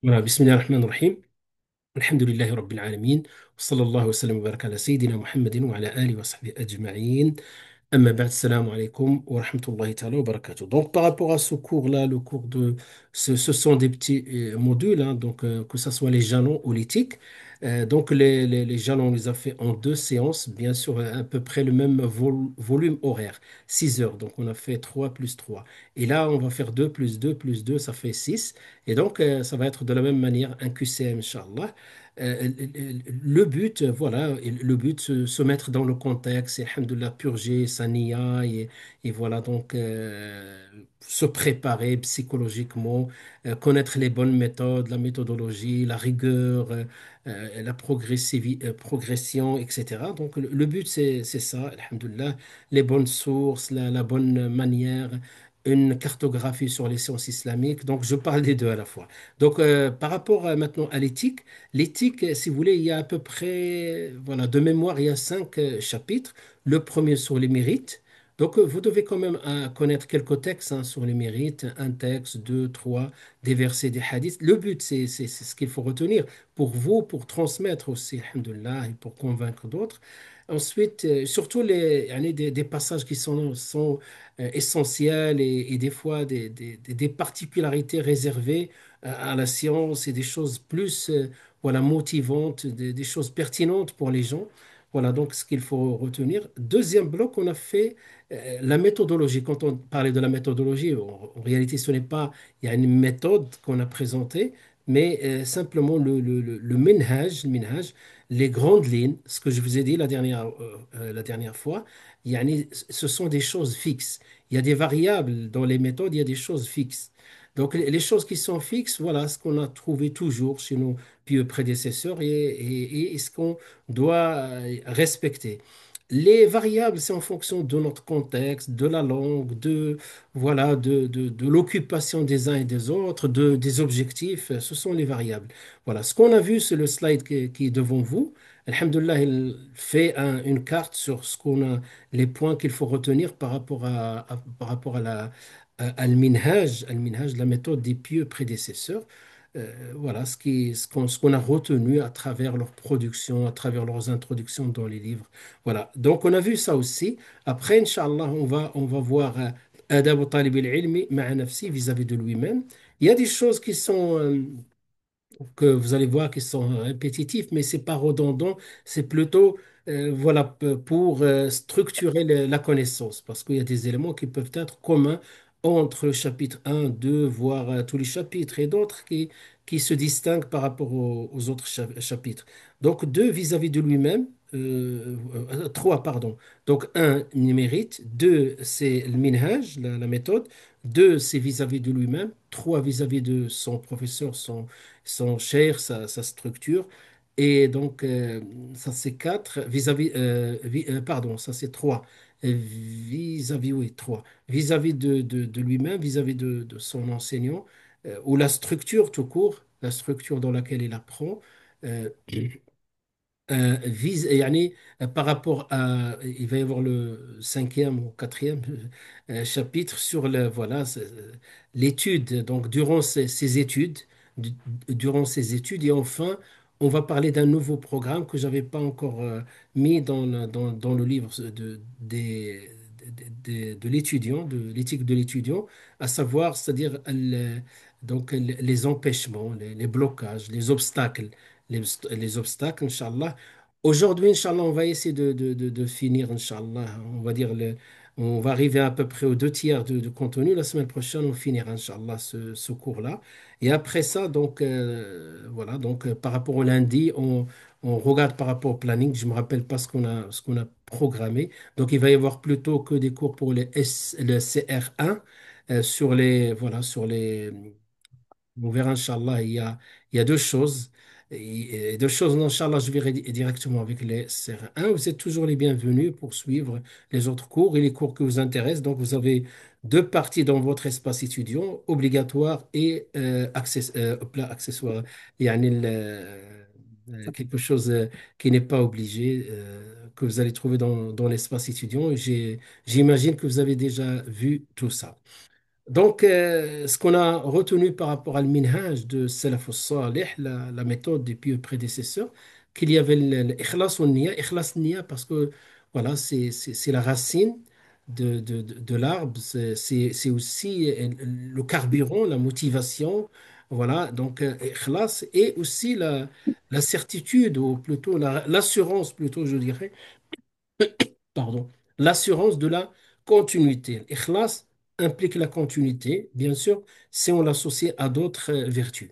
voilà, bismillah ar-Rahman ar-Rahim. Alhamdulillahi Rabbil Alamin. Sallallahu wa sallam wa baraka ala Sayyidina Muhammadin wa ala alihi wa sahbihi ajma'in. Amma ba'd, salam alaikum wa rahmatullahi ta'ala wa barakatuh. Donc, par rapport à ce cours-là, le cours de. Ce sont des petits modules, hein, donc, que ce soit les jalons ou l'éthique. Donc, les jalons, on les a fait en deux séances, bien sûr, à peu près le même volume horaire, 6 heures. Donc, on a fait 3 plus 3. Et là, on va faire 2 plus 2 plus 2, ça fait 6. Et donc, ça va être de la même manière un QCM, Inch'Allah. Le but, voilà, le but, se mettre dans le contexte, et, alhamdoulilah, purger sa niya, et voilà, donc se préparer psychologiquement, connaître les bonnes méthodes, la méthodologie, la rigueur, la progression, etc. Donc, le but, c'est ça, alhamdoulilah, les bonnes sources, la bonne manière, une cartographie sur les sciences islamiques. Donc, je parle des deux à la fois. Donc, par rapport maintenant à l'éthique, l'éthique, si vous voulez, il y a à peu près, voilà, de mémoire, il y a 5 chapitres. Le premier sur les mérites. Donc, vous devez quand même connaître quelques textes, hein, sur les mérites, un texte, deux, trois, des versets, des hadiths. Le but, c'est ce qu'il faut retenir pour vous, pour transmettre aussi, alhamdoulilah, et pour convaincre d'autres. Ensuite, surtout yani des passages qui sont essentiels, et des fois des particularités réservées à la science, et des choses plus, voilà, motivantes, des choses pertinentes pour les gens. Voilà donc ce qu'il faut retenir. Deuxième bloc, on a fait la méthodologie. Quand on parlait de la méthodologie, en réalité, ce n'est pas, il y a une méthode qu'on a présentée, mais simplement le minhaj, les grandes lignes, ce que je vous ai dit la dernière fois, yani, ce sont des choses fixes. Il y a des variables dans les méthodes, il y a des choses fixes. Donc, les choses qui sont fixes, voilà ce qu'on a trouvé toujours chez nos pieux prédécesseurs, et ce qu'on doit respecter. Les variables, c'est en fonction de notre contexte, de la langue, voilà, de l'occupation des uns et des autres, des objectifs. Ce sont les variables. Voilà. Ce qu'on a vu, c'est le slide qui est devant vous. Alhamdulillah, il fait une carte sur les points qu'il faut retenir par rapport al-minhaj, la méthode des pieux prédécesseurs. Voilà ce qu'on a retenu à travers leur production, à travers leurs introductions dans les livres. Voilà. Donc, on a vu ça aussi. Après, Inch'Allah, on va voir Adab Talib al-Ilmi ma'a nafsi, vis-à-vis de lui-même. Il y a des choses que vous allez voir qui sont répétitifs, mais c'est pas redondant, c'est plutôt, voilà, pour structurer la connaissance, parce qu'il y a des éléments qui peuvent être communs entre le chapitre un, 2, voire tous les chapitres, et d'autres qui se distinguent par rapport aux autres chapitres. Donc, deux, vis-à-vis de lui-même, trois, pardon. Donc, un, mérite, deux, c'est le minhaj, la méthode, deux, c'est vis-à-vis de lui-même, trois, vis-à-vis de son professeur, son chair, sa structure. Et donc, ça c'est quatre. Pardon, ça c'est trois. Vis-à-vis, oui, trois. Vis-à-vis de lui-même, vis-à-vis de son enseignant, ou la structure tout court, la structure dans laquelle il apprend. euh, yani, par rapport à, il va y avoir le cinquième ou quatrième chapitre sur voilà, l'étude, donc durant ces études, du- durant ces études, et enfin, on va parler d'un nouveau programme que j'avais pas encore mis dans le livre de l'étudiant, de l'éthique de l'étudiant, à savoir, c'est-à-dire donc les empêchements, les blocages, les obstacles, les obstacles, Inch'Allah. Aujourd'hui, Inch'Allah, on va essayer de finir, Inch'Allah. On va dire, on va arriver à peu près aux 2 tiers de contenu. La semaine prochaine, on finira, Inch'Allah, ce cours-là. Et après ça, donc, voilà, donc, par rapport au lundi, on regarde par rapport au planning. Je ne me rappelle pas ce qu'on a programmé. Donc, il va y avoir plutôt que des cours pour le CR1, voilà, on verra, Inch'Allah, il y a deux choses. Et deux choses, Inch'Allah, je verrai directement avec les CR1. Vous êtes toujours les bienvenus pour suivre les autres cours et les cours que vous intéressent. Donc, vous avez deux parties dans votre espace étudiant, obligatoire et plat accessoire. Yani, quelque chose qui n'est pas obligé, que vous allez trouver dans l'espace étudiant. J'imagine que vous avez déjà vu tout ça. Donc, ce qu'on a retenu par rapport à al-Minhaj de Salaf al-Salih, la méthode des pieux prédécesseurs, qu'il y avait l'ikhlas ou niya. Ikhlas niya parce que voilà, c'est la racine de l'arbre, c'est aussi le carburant, la motivation. Voilà, donc ikhlas et aussi la certitude, ou plutôt l'assurance, plutôt, je dirais, pardon, l'assurance de la continuité. L'ikhlas implique la continuité, bien sûr, si on l'associe à d'autres vertus.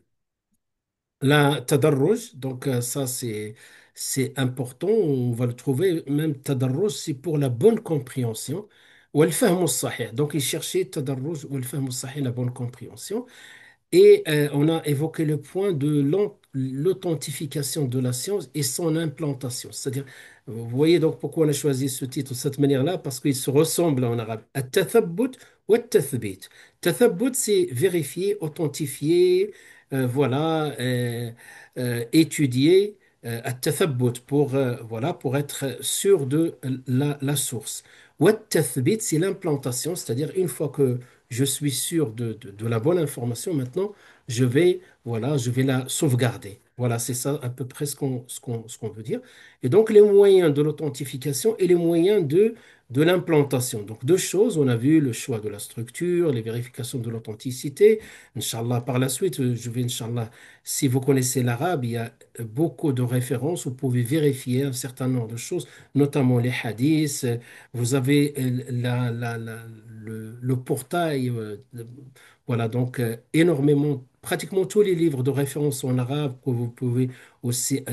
La tadarruj, donc ça c'est important, on va le trouver, même tadarruj, c'est pour la bonne compréhension. Ou al-fahm al-sahih. Donc il cherchait tadarruj ou al-fahm al-sahih, la bonne compréhension. Et on a évoqué le point de l'authentification de la science et son implantation. C'est-à-dire, vous voyez donc pourquoi on a choisi ce titre de cette manière-là, parce qu'il se ressemble en arabe. At-tathabbut ou at-tathbit. Tathabbut, c'est vérifier, authentifier, voilà, étudier. At-tathabbut pour, voilà, pour être sûr de la source. Ou at-tathbit, c'est l'implantation, c'est-à-dire une fois que je suis sûr de la bonne information. Maintenant, voilà, je vais la sauvegarder. Voilà, c'est ça à peu près ce qu'on veut dire. Et donc, les moyens de l'authentification et les moyens de l'implantation. Donc, deux choses. On a vu le choix de la structure, les vérifications de l'authenticité. Inch'Allah, par la suite, je vais, Inch'Allah, si vous connaissez l'arabe, il y a beaucoup de références. Vous pouvez vérifier un certain nombre de choses, notamment les hadiths. Vous avez le portail, voilà, donc énormément, pratiquement tous les livres de référence en arabe que vous pouvez aussi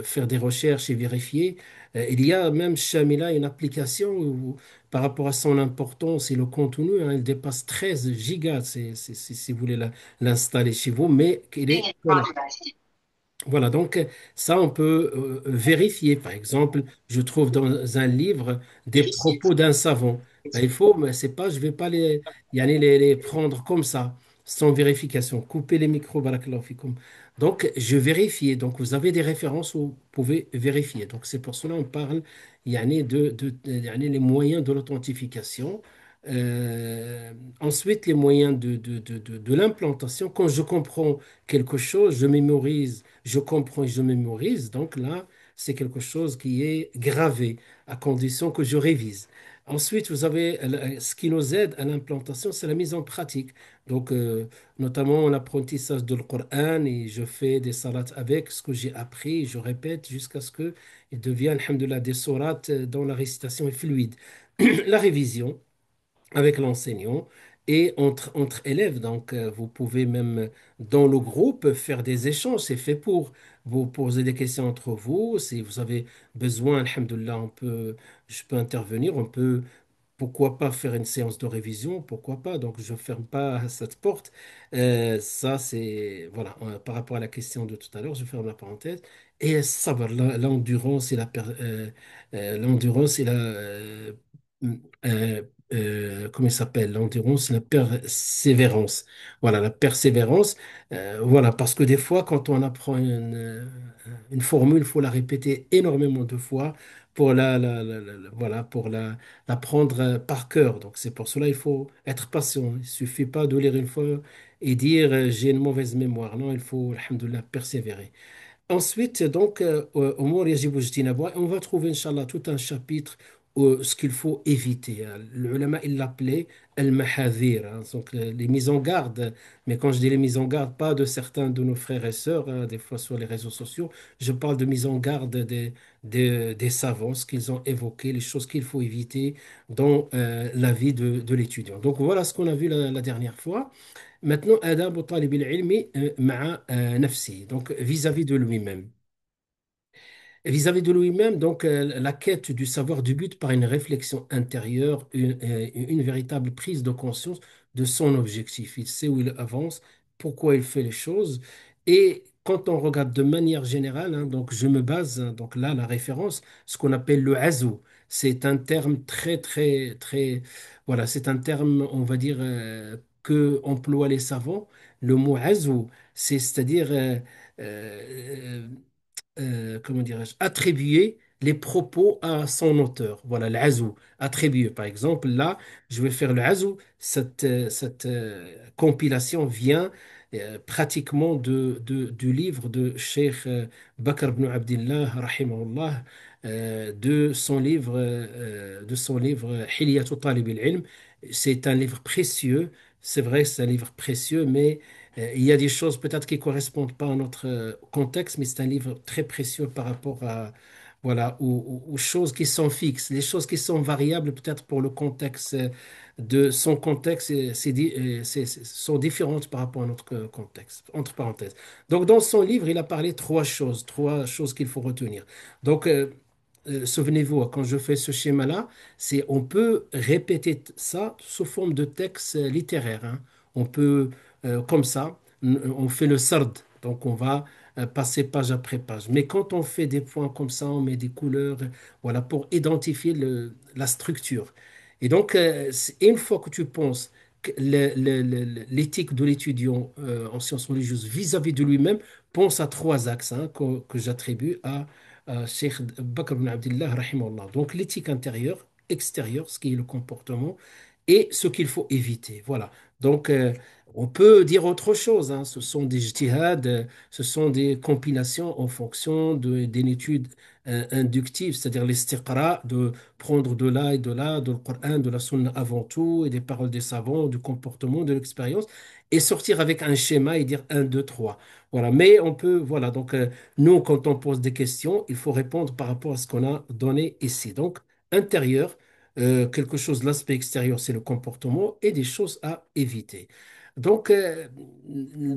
faire des recherches et vérifier. Il y a même Shamila, une application où, par rapport à son importance et le contenu, hein, il dépasse 13 gigas si vous voulez l'installer chez vous, mais il est connecté. Voilà, donc ça, on peut vérifier. Par exemple, je trouve dans un livre des propos d'un savant. Ben, il faut, mais c'est pas, je vais pas y aller les prendre comme ça, sans vérification. Couper les micros, barakallahu fikoum. Donc, je vérifie. Donc, vous avez des références où vous pouvez vérifier. Donc, c'est pour cela qu'on parle yani, les moyens de l'authentification. Ensuite, les moyens de l'implantation. Quand je comprends quelque chose, je mémorise, je comprends et je mémorise. Donc là, c'est quelque chose qui est gravé, à condition que je révise. Ensuite, vous avez ce qui nous aide à l'implantation, c'est la mise en pratique. Donc, notamment l'apprentissage de Coran, et je fais des salats avec ce que j'ai appris, je répète jusqu'à ce que il devienne, alhamdoulilah, des sourates dont la récitation est fluide. La révision avec l'enseignant et entre élèves. Donc, vous pouvez même dans le groupe faire des échanges. C'est fait pour vous poser des questions entre vous. Si vous avez besoin, alhamdoulilah, je peux intervenir. Pourquoi pas faire une séance de révision? Pourquoi pas? Donc, je ne ferme pas cette porte. Ça, c'est, voilà, par rapport à la question de tout à l'heure, je ferme la parenthèse. Et ça va, l'endurance et l'endurance et euh, comment il s'appelle? L'endurance, la persévérance. Voilà, la persévérance. Voilà, parce que des fois, quand on apprend une formule, il faut la répéter énormément de fois pour voilà, pour l'apprendre par cœur. Donc, c'est pour cela il faut être patient. Il ne suffit pas de lire une fois et dire j'ai une mauvaise mémoire. Non, il faut, alhamdoulilah, persévérer. Ensuite, donc, Umur yajibu ijtinabuha, on va trouver, Inch'Allah, tout un chapitre ce qu'il faut éviter. L'ulama, il l'appelait al-mahadhir, hein, donc les mises en garde. Mais quand je dis les mises en garde, pas de certains de nos frères et sœurs, hein, des fois sur les réseaux sociaux, je parle de mise en garde des savants, ce qu'ils ont évoqué, les choses qu'il faut éviter dans la vie de l'étudiant. Donc, voilà ce qu'on a vu la dernière fois. Maintenant, adab talib al-ilmi ma'a nafsi, donc vis-à-vis de lui-même. Vis-à-vis de lui-même, donc la quête du savoir débute par une réflexion intérieure, une véritable prise de conscience de son objectif. Il sait où il avance, pourquoi il fait les choses. Et quand on regarde de manière générale, hein, donc je me base, hein, donc là, la référence, ce qu'on appelle le azou. C'est un terme très, très, très, voilà, c'est un terme, on va dire, que emploient les savants. Le mot azou, c'est-à-dire, euh, comment dirais-je, attribuer les propos à son auteur. Voilà, l'azou, attribué. Par exemple, là, je vais faire le azou. Cette compilation vient pratiquement du livre de Cheikh Bakr ibn Abdillah, rahimahullah, de son livre Hilyatu Talib al-Ilm. C'est un livre précieux. C'est vrai, c'est un livre précieux, mais il y a des choses peut-être qui ne correspondent pas à notre contexte, mais c'est un livre très précieux par rapport à, voilà, aux choses qui sont fixes. Les choses qui sont variables, peut-être pour le contexte de son contexte, sont différentes par rapport à notre contexte, entre parenthèses. Donc, dans son livre, il a parlé trois choses qu'il faut retenir. Donc, souvenez-vous, quand je fais ce schéma-là, on peut répéter ça sous forme de texte littéraire, hein. On peut, comme ça, on fait le sard. Donc, on va passer page après page. Mais quand on fait des points comme ça, on met des couleurs, voilà, pour identifier la structure. Et donc, une fois que tu penses que l'éthique de l'étudiant en sciences religieuses vis-à-vis de lui-même, pense à trois axes, hein, que j'attribue à Cheikh Bakr ibn Abdillah, rahimahullah. Donc, l'éthique intérieure, extérieure, ce qui est le comportement, et ce qu'il faut éviter. Voilà. Donc, on peut dire autre chose, hein. Ce sont des ijtihads, ce sont des compilations en fonction d'une étude inductive, c'est-à-dire l'istiqra, de prendre de là et de là, de le Coran, de la Sunna avant tout, et des paroles des savants, du comportement, de l'expérience, et sortir avec un schéma et dire un 2 3. Voilà. Mais on peut, voilà. Donc, nous, quand on pose des questions, il faut répondre par rapport à ce qu'on a donné ici. Donc, intérieur, quelque chose, l'aspect extérieur, c'est le comportement et des choses à éviter. Donc,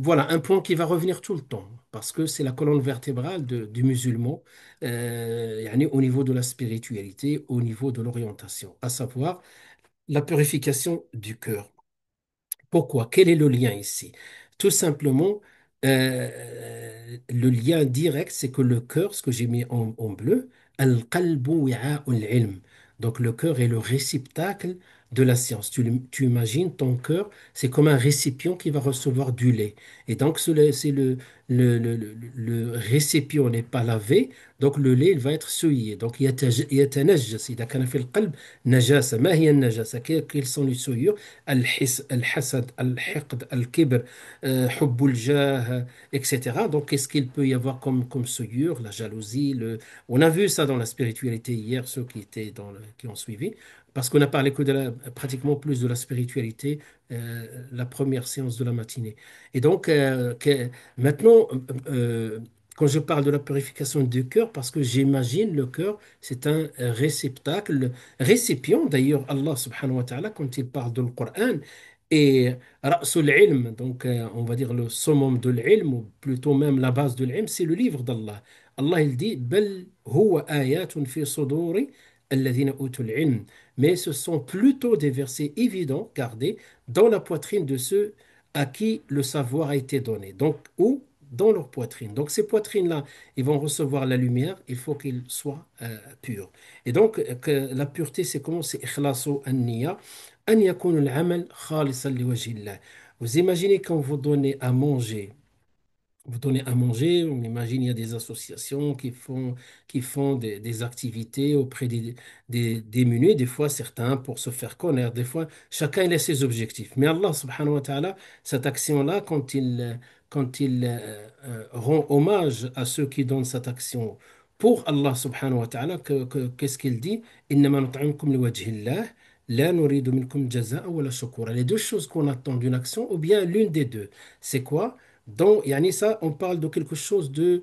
voilà, un point qui va revenir tout le temps, parce que c'est la colonne vertébrale du musulman, yani au niveau de la spiritualité, au niveau de l'orientation, à savoir la purification du cœur. Pourquoi? Quel est le lien ici? Tout simplement, le lien direct, c'est que le cœur, ce que j'ai mis en bleu, al-qalbu wi'a'ul ilm. Donc le cœur est le réceptacle de la science. Tu imagines ton cœur, c'est comme un récipient qui va recevoir du lait. Et donc c'est le récipient n'est pas lavé, donc le lait il va être souillé. Donc يتنجس إذا كان في القلب نجاسة. ما هي النجاسة? Quelles sont les souillures? الحسد, الحقد, الكبر, حب الجاه, etc. Donc, qu'est-ce qu'il peut y avoir comme souillure? La jalousie. On a vu ça dans la spiritualité hier, ceux qui étaient qui ont suivi, parce qu'on a parlé pratiquement plus de la spiritualité la première séance de la matinée. Et donc, maintenant, quand je parle de la purification du cœur, parce que j'imagine le cœur, c'est un réceptacle, récipient. D'ailleurs, Allah subhanahu wa ta'ala, quand il parle de le Coran, et Ra'sul ilm, donc on va dire le summum de l'ilm, ou plutôt même la base de l'ilm, c'est le livre d'Allah. Allah, il dit, Bel huwa ayatun fi suduri alladhina utul ilm. Mais ce sont plutôt des versets évidents, gardés, dans la poitrine de ceux à qui le savoir a été donné. Donc, ou dans leur poitrine. Donc, ces poitrines-là, ils vont recevoir la lumière, il faut qu'ils soient purs. Et donc, la pureté, c'est comment? C'est ikhlasu an-niyya. أن يكون العمل خالصا لوجه الله. Vous imaginez quand vous donnez à manger, on imagine il y a des associations qui font des activités auprès des démunis, des fois certains pour se faire connaître, des fois chacun il a ses objectifs. Mais Allah subhanahu wa ta'ala, cette action-là, quand il rend hommage à ceux qui donnent cette action pour Allah subhanahu wa ta'ala, qu'est-ce qu'il dit? إنما نطعمكم لوجه الله لا نريد منكم جزاء ولا شكورا. Les deux choses qu'on attend d'une action, ou bien l'une des deux. C'est quoi? Donc, yani ça, on parle de quelque chose de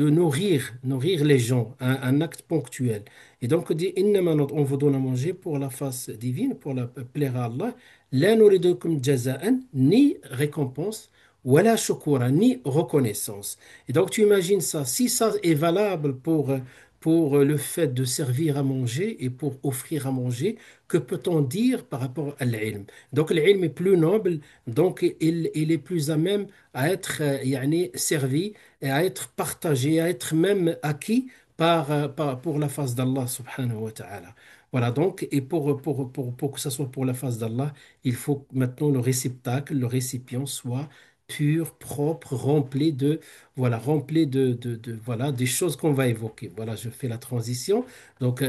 nourrir les gens, un acte ponctuel. Et donc, on dit, on vous donne à manger pour la face divine, pour plaire à Allah. La nuridukum jaza'an, ni récompense, wala shukura, ni reconnaissance. Et donc, tu imagines ça, si ça est valable pour le fait de servir à manger et pour offrir à manger, que peut-on dire par rapport à l'ilm? Donc, l'ilm est plus noble, donc il est plus à même à être yani, servi et à être partagé, à être même acquis pour la face d'Allah subhanahu wa ta'ala. Voilà donc, et pour que ce soit pour la face d'Allah, il faut que maintenant le réceptacle, le récipient soit pur, propre, rempli de, voilà, rempli voilà, des choses qu'on va évoquer. Voilà, je fais la transition. Donc,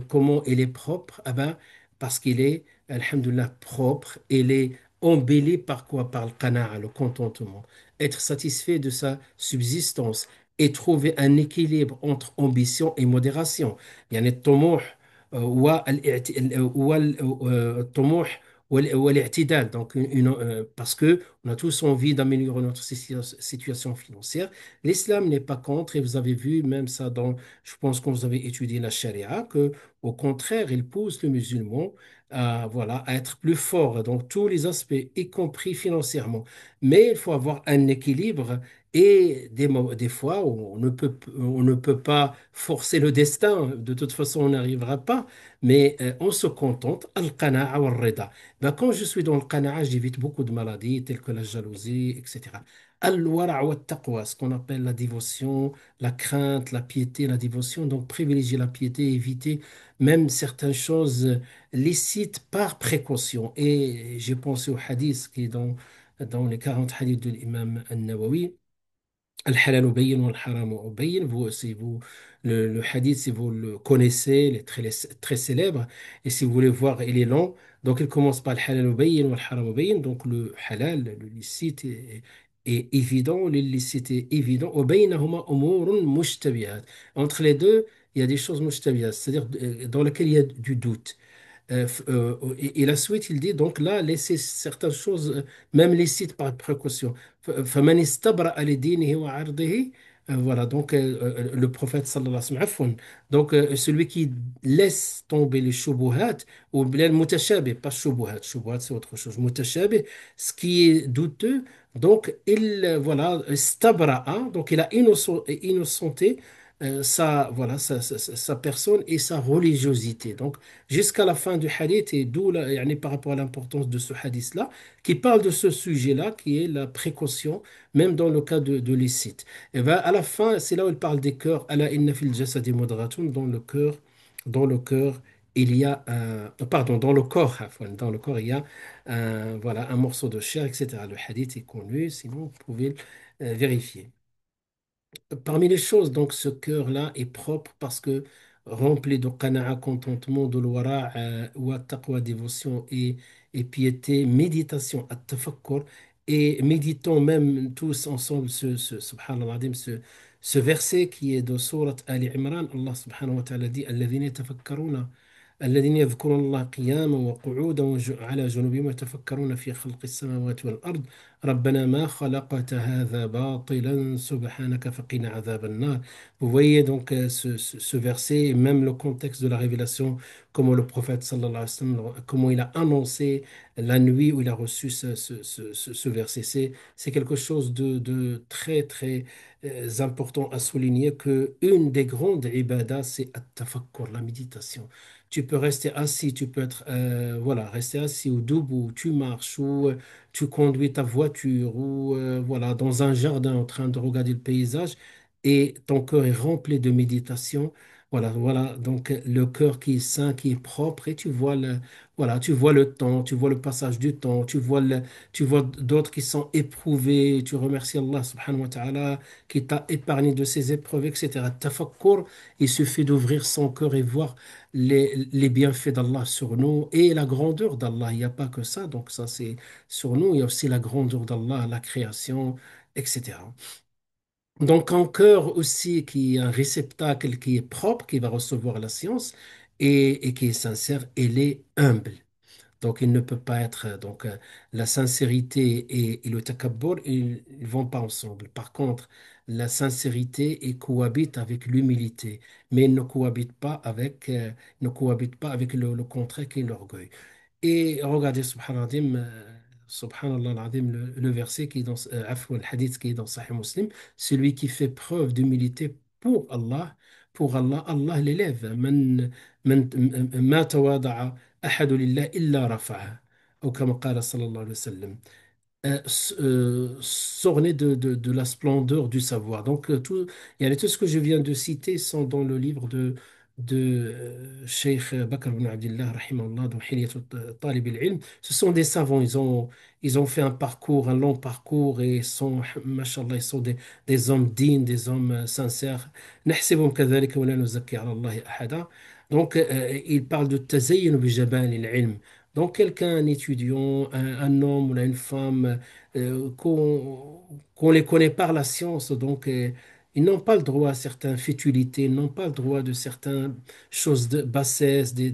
comment il est propre? Ah ben, parce qu'il est, alhamdoulilah, propre. Il est embelli par quoi? Par le qana'a, le contentement. Être satisfait de sa subsistance et trouver un équilibre entre ambition et modération. يعني الطموح والطموح والاعتدال. Donc, parce que on a tous envie d'améliorer notre situation financière. L'islam n'est pas contre, et vous avez vu même ça dans, je pense quand vous avez étudié la charia, que au contraire, il pousse le musulman à, voilà, à être plus fort dans tous les aspects, y compris financièrement. Mais il faut avoir un équilibre et des fois, on ne peut pas forcer le destin. De toute façon, on n'arrivera pas, mais on se contente. Al-qana'a wal-rida. Ben, quand je suis dans le qana'a, j'évite beaucoup de maladies telles que la jalousie, etc. Al-wara' wa taqwa, ce qu'on appelle la dévotion, la crainte, la piété, la dévotion. Donc, privilégier la piété, éviter même certaines choses licites par précaution. Et j'ai pensé au hadith qui est dans les 40 hadiths de l'imam An-Nawawi. Al-halal bayyin wal haram bayyin. Si vous, le hadith, si vous le connaissez, il est très célèbre. Et si vous voulez voir, il est long. Donc, il commence par al-halal bayyin wal haram bayyin. Donc, le halal, le licite est évident, l'illicite est évident. Wa baynahuma umurun mushtabihat. Entre les deux, il y a des choses mushtabihat, c'est-à-dire dans lesquelles il y a du doute. Et la suite, il dit donc là, laissez certaines choses, même les sites par précaution. فمن استبرأ لدينه وعرضه, voilà, donc le prophète sallallahu alayhi wa sallam, donc celui qui laisse tomber les shubuhat, ou bien le mutashabih, pas shubuhat, shubuhat c'est autre chose, mutashabih, ce qui est douteux, donc il, voilà, istabra'a, donc il a innocenté voilà, sa personne et sa religiosité. Donc, jusqu'à la fin du hadith, et d'où yani, par rapport à l'importance de ce hadith-là, qui parle de ce sujet-là, qui est la précaution, même dans le cas de licite. Et ben, à la fin, c'est là où il parle des cœurs. Ala inna fil jasadi mudghatun, dans le cœur, il y a un, pardon, dans le corps, afwan, dans le corps, il y a un, voilà, un morceau de chair, etc. Le hadith est connu, sinon vous pouvez vérifier. Parmi les choses, donc ce cœur-là est propre parce que rempli de qana'a, contentement, de l'wara, wa taqwa, dévotion et piété, méditation, at-tafakkur, et méditons même tous ensemble subhanallah, ce verset qui est de sourate Ali Imran. Allah subhanahu wa ta'ala dit الذين يتفكرون الذين يذكرون الله قياما وقعودا وعلى جنوبهم ويتفكرون في خلق السماوات والأرض ربنا ما خلقت هذا باطلا سبحانك فقنا عذاب النار. Vous voyez donc ce verset, et même le contexte de la révélation, comment le prophète sallallahu alayhi wa sallam, comment il a annoncé la nuit où il a reçu ce verset. C'est quelque chose de très, très important à souligner que une des grandes ibadas, c'est at-tafakkur, la méditation. Tu peux rester assis, tu peux être, voilà, rester assis ou debout, tu marches ou tu conduis ta voiture ou voilà, dans un jardin en train de regarder le paysage et ton cœur est rempli de méditation. Voilà, voilà, donc le cœur qui est sain, qui est propre et tu vois voilà, tu vois le temps, tu vois le passage du temps, tu vois d'autres qui sont éprouvés, tu remercies Allah subhanahu wa ta'ala qui t'a épargné de ces épreuves, etc. Tafakkur, il suffit d'ouvrir son cœur et voir les bienfaits d'Allah sur nous et la grandeur d'Allah. Il n'y a pas que ça, donc ça c'est sur nous, il y a aussi la grandeur d'Allah, la création, etc. Donc un cœur aussi qui est un réceptacle qui est propre, qui va recevoir la science et qui est sincère, il est humble. Donc, il ne peut pas être. Donc, la sincérité et le takabbur, ils vont pas ensemble. Par contre, la sincérité cohabite avec l'humilité, mais ils ne cohabitent pas avec, ne cohabitent pas avec le contraire qui est l'orgueil. Et regardez, subhanallah al-azim, le verset qui est dans, afwa, le hadith qui est dans Sahih Muslim, celui qui fait preuve d'humilité pour Allah, Allah l'élève. من ما تواضع أحد لله إلا رفعه أو كما قال صلى الله عليه وسلم. S'orner de la splendeur du savoir. Donc, tout ce que je viens de citer sont dans le livre Sheikh Bakr ibn Abdullah, rahimahullah, dans Hilyat Talib al-Ilm. Ce sont des savants, ils ont fait un parcours, un long parcours, et ils sont, mashallah, ils sont des hommes dignes, des hommes sincères. نحسبهم كذلك ولا نزكي على الله أحدا. Donc, il parle de tazayyun bi jabal al-ilm. Donc, quelqu'un, un étudiant, un homme ou une femme, qu'on les connaît par la science, donc, ils n'ont pas le droit à certaines futilités, ils n'ont pas le droit de certaines choses de bassesse, des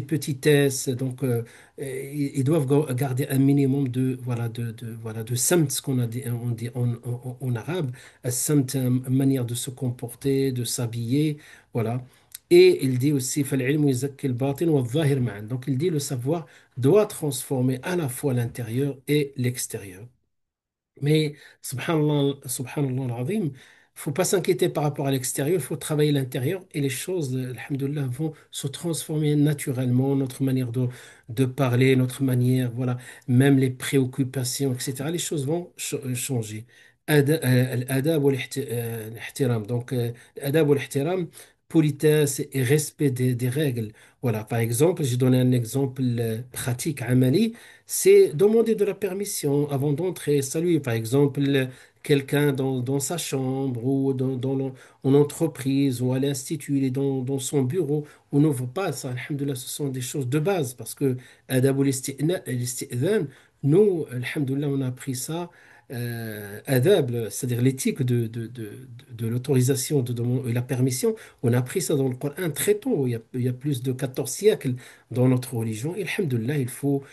petitesses. Donc, ils doivent garder un minimum voilà, de samt, ce qu'on a dit, on dit en arabe, samt, une manière de se comporter, de s'habiller, voilà. Et il dit aussi, فالعلم يزكي الباطن والظاهر معا. Donc, il dit, le savoir doit transformer à la fois l'intérieur et l'extérieur. Mais, subhanallah al-azim, faut pas s'inquiéter par rapport à l'extérieur, il faut travailler l'intérieur, et les choses, alhamdoulilah, vont se transformer naturellement, notre manière de parler, notre manière, voilà, même les préoccupations, etc. Les choses vont changer. L'adab ou l'ihtiram. Donc, l'adab ou l'ihtiram, politesse et respect des règles. Voilà, par exemple, j'ai donné un exemple pratique, amali, c'est demander de la permission avant d'entrer, saluer par exemple quelqu'un dans sa chambre ou en entreprise ou à l'institut, il est dans son bureau. On n'ouvre pas ça, alhamdoulilah, ce sont des choses de base parce que adab al-isti'dhan, nous, alhamdoulilah, on a appris ça. Adab, c'est-à-dire l'éthique de l'autorisation de demander la permission, on a appris ça dans le Coran très tôt, il y a plus de 14 siècles dans notre religion. Et alhamdoulilah, il faut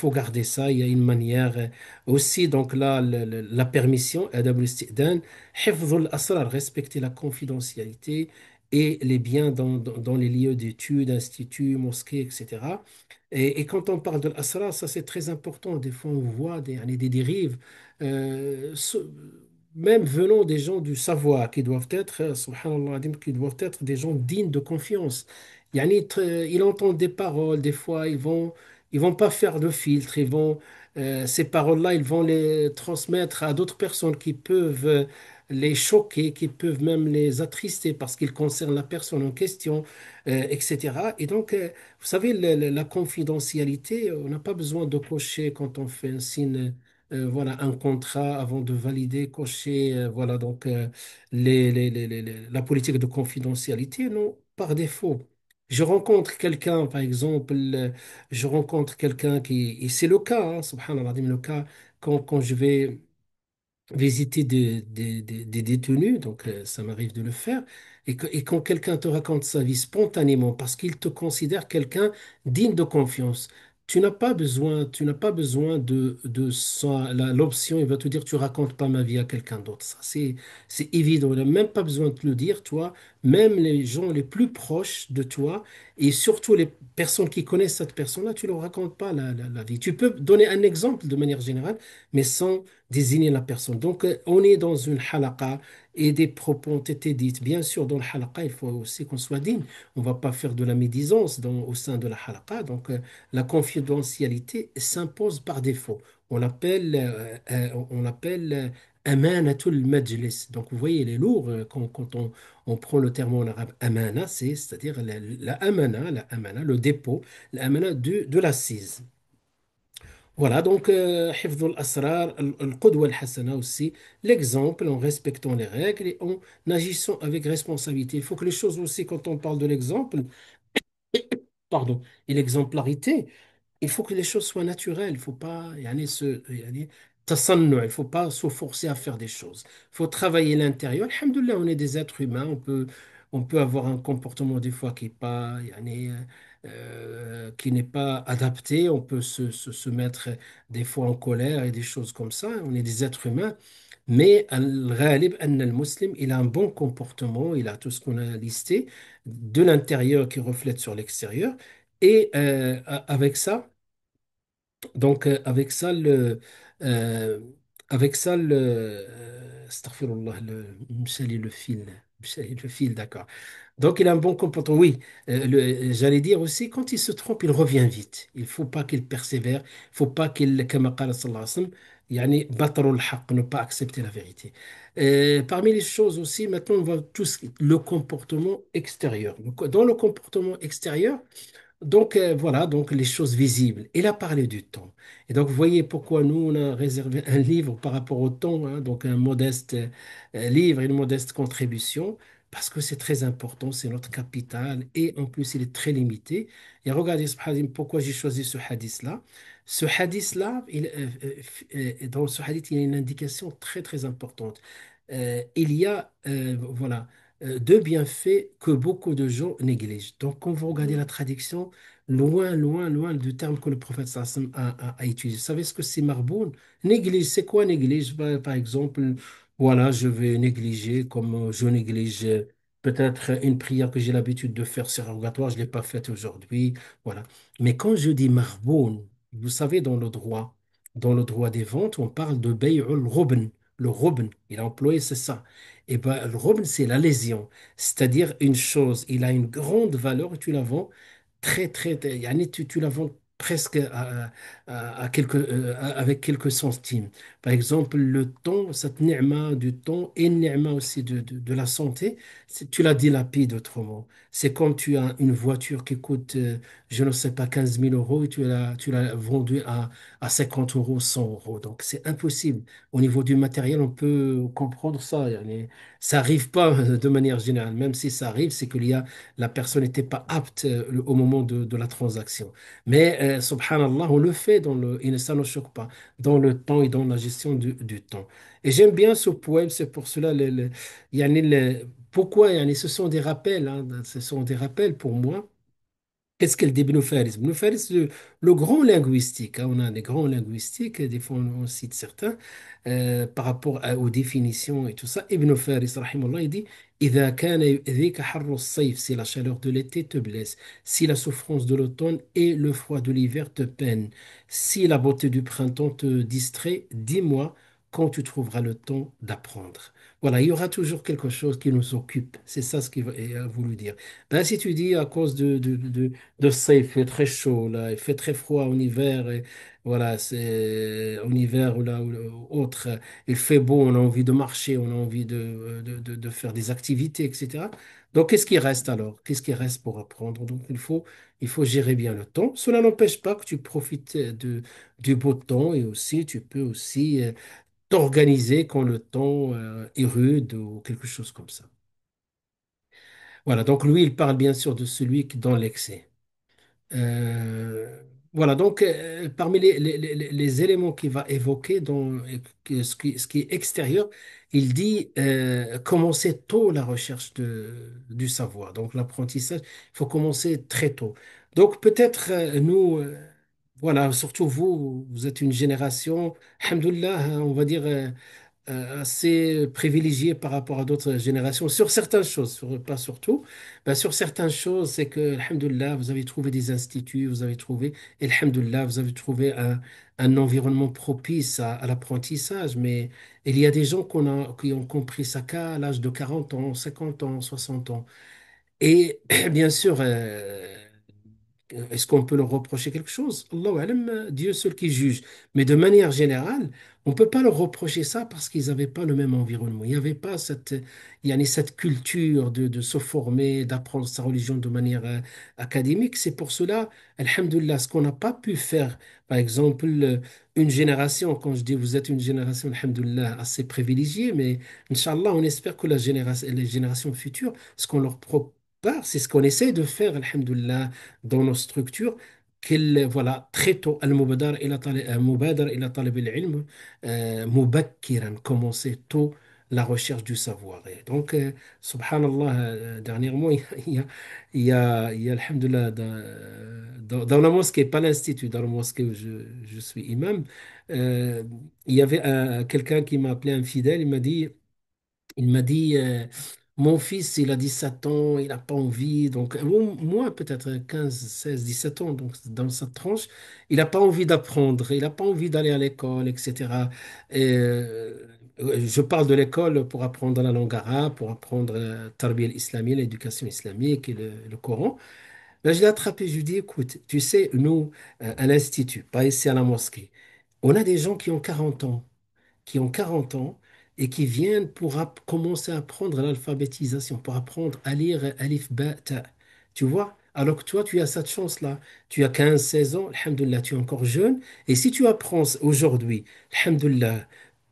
garder ça. Il y a une manière aussi, donc là, la permission, adab al-isti'dan, hifdh al-asrar, respecter la confidentialité et les biens dans les lieux d'études, instituts, mosquées, etc. Et quand on parle de l'asrar, ça c'est très important. Des fois, on voit des dérives, euh, so- même venant des gens du savoir, qui doivent être, subhanallah, qui doivent être des gens dignes de confiance. Ils entendent des paroles, des fois, ils vont pas faire de filtre, ces paroles-là, ils vont les transmettre à d'autres personnes qui peuvent les choquer, qui peuvent même les attrister parce qu'ils concernent la personne en question, etc. Et donc, vous savez, la confidentialité, on n'a pas besoin de cocher quand on fait un signe, voilà, un contrat avant de valider, cocher, voilà, donc la politique de confidentialité, non, par défaut. Je rencontre quelqu'un, par exemple, je rencontre quelqu'un et c'est le cas, hein, subhanallah, le cas quand je vais visiter des détenus, donc ça m'arrive de le faire, et quand quelqu'un te raconte sa vie spontanément parce qu'il te considère quelqu'un digne de confiance, tu n'as pas besoin de l'option, il va te dire tu racontes pas ma vie à quelqu'un d'autre. Ça, c'est évident, il n'a même pas besoin de te le dire, toi, même les gens les plus proches de toi, et surtout les personnes qui connaissent cette personne-là, tu ne leur racontes pas la vie. Tu peux donner un exemple de manière générale, mais sans désigner la personne. Donc, on est dans une halaqa et des propos ont été dits. Bien sûr, dans la halaqa, il faut aussi qu'on soit digne. On ne va pas faire de la médisance au sein de la halaqa. Donc, la confidentialité s'impose par défaut. On l'appelle amanatul majlis. Donc, vous voyez, il est lourd quand on prend le terme en arabe amana, c'est-à-dire la amana, le dépôt, la amana de l'assise. Voilà, donc, حفظ الأسرار, القدوة الحسنة aussi, l'exemple en respectant les règles et en agissant avec responsabilité. Il faut que les choses aussi, quand on parle de l'exemple, pardon, et l'exemplarité, il faut que les choses soient naturelles. Il faut pas, il faut pas se forcer à faire des choses. Il faut travailler l'intérieur. Alhamdoulilah, on est des êtres humains. On peut avoir un comportement des fois qui est pas, qui n'est pas adapté. On peut se mettre des fois en colère et des choses comme ça. On est des êtres humains. Mais al-ghalib, anna al-muslim, il a un bon comportement. Il a tout ce qu'on a listé de l'intérieur qui reflète sur l'extérieur. Et avec ça, donc, euh, avec ça, astaghfirullah, mshali le fil, d'accord. Donc, il a un bon comportement. Oui, j'allais dire aussi, quand il se trompe, il revient vite. Il faut pas qu'il persévère. Il faut pas qu'il, comme qala sallallahu alayhi wa sallam, يعني بطل الحق, ne pas accepter la vérité. Parmi les choses aussi, maintenant, on voit tout le comportement extérieur. Donc, dans le comportement extérieur, donc voilà, donc les choses visibles. Il a parlé du temps. Et donc vous voyez pourquoi nous, on a réservé un livre par rapport au temps, hein, donc un modeste livre, une modeste contribution, parce que c'est très important, c'est notre capital, et en plus il est très limité. Et regardez, subhanallah, pourquoi j'ai choisi ce hadith-là. Ce hadith-là, dans ce hadith, il y a une indication très très importante. Il y a, voilà, deux bienfaits que beaucoup de gens négligent. Donc, quand vous regardez la traduction, loin, loin, loin du terme que le prophète sallam a utilisé. Vous savez ce que c'est marboun? Néglige, c'est quoi néglige? Par exemple, voilà, je vais négliger comme je néglige peut-être une prière que j'ai l'habitude de faire surrogatoire, je ne l'ai pas faite aujourd'hui. Voilà. Mais quand je dis marboun, vous savez, dans le droit des ventes, on parle de bay'ul rubn. Le rubn, il a employé, c'est ça. Et ben, le rubn, c'est la lésion. C'est-à-dire une chose, il a une grande valeur et tu la vends yani tu la vends presque à quelques, avec quelques centimes. Par exemple, le temps, cette ni'ma du temps et ni'ma aussi de la santé, tu la dilapides autrement. C'est comme tu as une voiture qui coûte, je ne sais pas, 15 000 € et tu l'as vendue à 50 euros, 100 euros. Donc, c'est impossible. Au niveau du matériel, on peut comprendre ça. Yani, ça n'arrive pas de manière générale. Même si ça arrive, c'est qu'il y a la personne n'était pas apte au moment de la transaction. Mais, subhanallah, on le fait et ça ne choque pas, dans le temps et dans la gestion du temps. Et j'aime bien ce poème, c'est pour cela, yani pourquoi yani, ce sont des rappels, hein, ce sont des rappels pour moi. Qu'est-ce qu'elle dit Ibn Faris? Ibn Faris, le grand linguistique, hein, on a des grands linguistiques, des fois on cite certains, par rapport aux définitions et tout ça. Ibn Faris, rahimahullah, il dit إذا كان يؤذيك حر الصيف, si la chaleur de l'été te blesse, si la souffrance de l'automne et le froid de l'hiver te peinent, si la beauté du printemps te distrait, dis-moi quand tu trouveras le temps d'apprendre. Voilà, il y aura toujours quelque chose qui nous occupe. C'est ça ce qu'il a voulu dire. Ben, si tu dis à cause de ça, il fait très chaud, là, il fait très froid en hiver, et voilà, c'est en hiver ou autre, il fait beau, on a envie de marcher, on a envie de faire des activités, etc. Donc, qu'est-ce qui reste alors? Qu'est-ce qui reste pour apprendre? Donc, il faut gérer bien le temps. Cela n'empêche pas que tu profites du beau temps et aussi, tu peux aussi t'organiser quand le temps est rude ou quelque chose comme ça. Voilà, donc lui, il parle bien sûr de celui qui est dans l'excès. Euh, voilà, donc parmi les éléments qu'il va évoquer dans ce qui est extérieur, il dit commencer tôt la recherche du savoir. Donc l'apprentissage, il faut commencer très tôt. Donc peut-être nous, voilà, surtout vous, vous êtes une génération, alhamdoulilah, hein, on va dire assez privilégié par rapport à d'autres générations sur certaines choses, pas sur tout. Ben, sur certaines choses, c'est que, alhamdoulilah, vous avez trouvé des instituts, vous avez trouvé, et alhamdoulilah, vous avez trouvé un environnement propice à l'apprentissage. Mais il y a des gens qui ont compris ça qu'à l'âge de 40 ans, 50 ans, 60 ans. Et bien sûr, est-ce qu'on peut leur reprocher quelque chose? Allahu alam, Dieu seul qui juge. Mais de manière générale, on ne peut pas leur reprocher ça parce qu'ils n'avaient pas le même environnement. Il n'y avait pas cette culture de se former, d'apprendre sa religion de manière académique. C'est pour cela, alhamdoulilah, ce qu'on n'a pas pu faire, par exemple, une génération, quand je dis vous êtes une génération, alhamdoulilah, assez privilégiée, mais Inch'Allah, on espère que les générations futures, ce qu'on leur propose, c'est ce qu'on essaie de faire, alhamdoulilah, dans nos structures, voilà, très tôt, المبادرة إلى طلب العلم مبكرا, commencer tôt la recherche du savoir. Et donc, subhanallah, dernièrement, alhamdoulilah, dans la mosquée, pas l'institut, dans la mosquée où je suis imam, euh, il y avait quelqu'un qui m'a appelé un fidèle, il m'a dit, mon fils, il a 17 ans, il n'a pas envie, donc, moi peut-être 15, 16, 17 ans, donc dans cette tranche, il n'a pas envie d'apprendre, il n'a pas envie d'aller à l'école, etc. Et, je parle de l'école pour apprendre la langue arabe, pour apprendre Tarbiya al-Islami, l'éducation islamique et le Coran. Ben, je l'ai attrapé, je lui ai dit, écoute, tu sais, nous, à l'institut, pas ici à la mosquée, On a des gens qui ont 40 ans et qui viennent pour commencer à apprendre l'alphabétisation, pour apprendre à lire alif, ba, ta. Tu vois? Alors que toi, tu as cette chance-là. Tu as 15 16 ans, alhamdoulilah, tu es encore jeune. Et si tu apprends aujourd'hui, alhamdoulilah,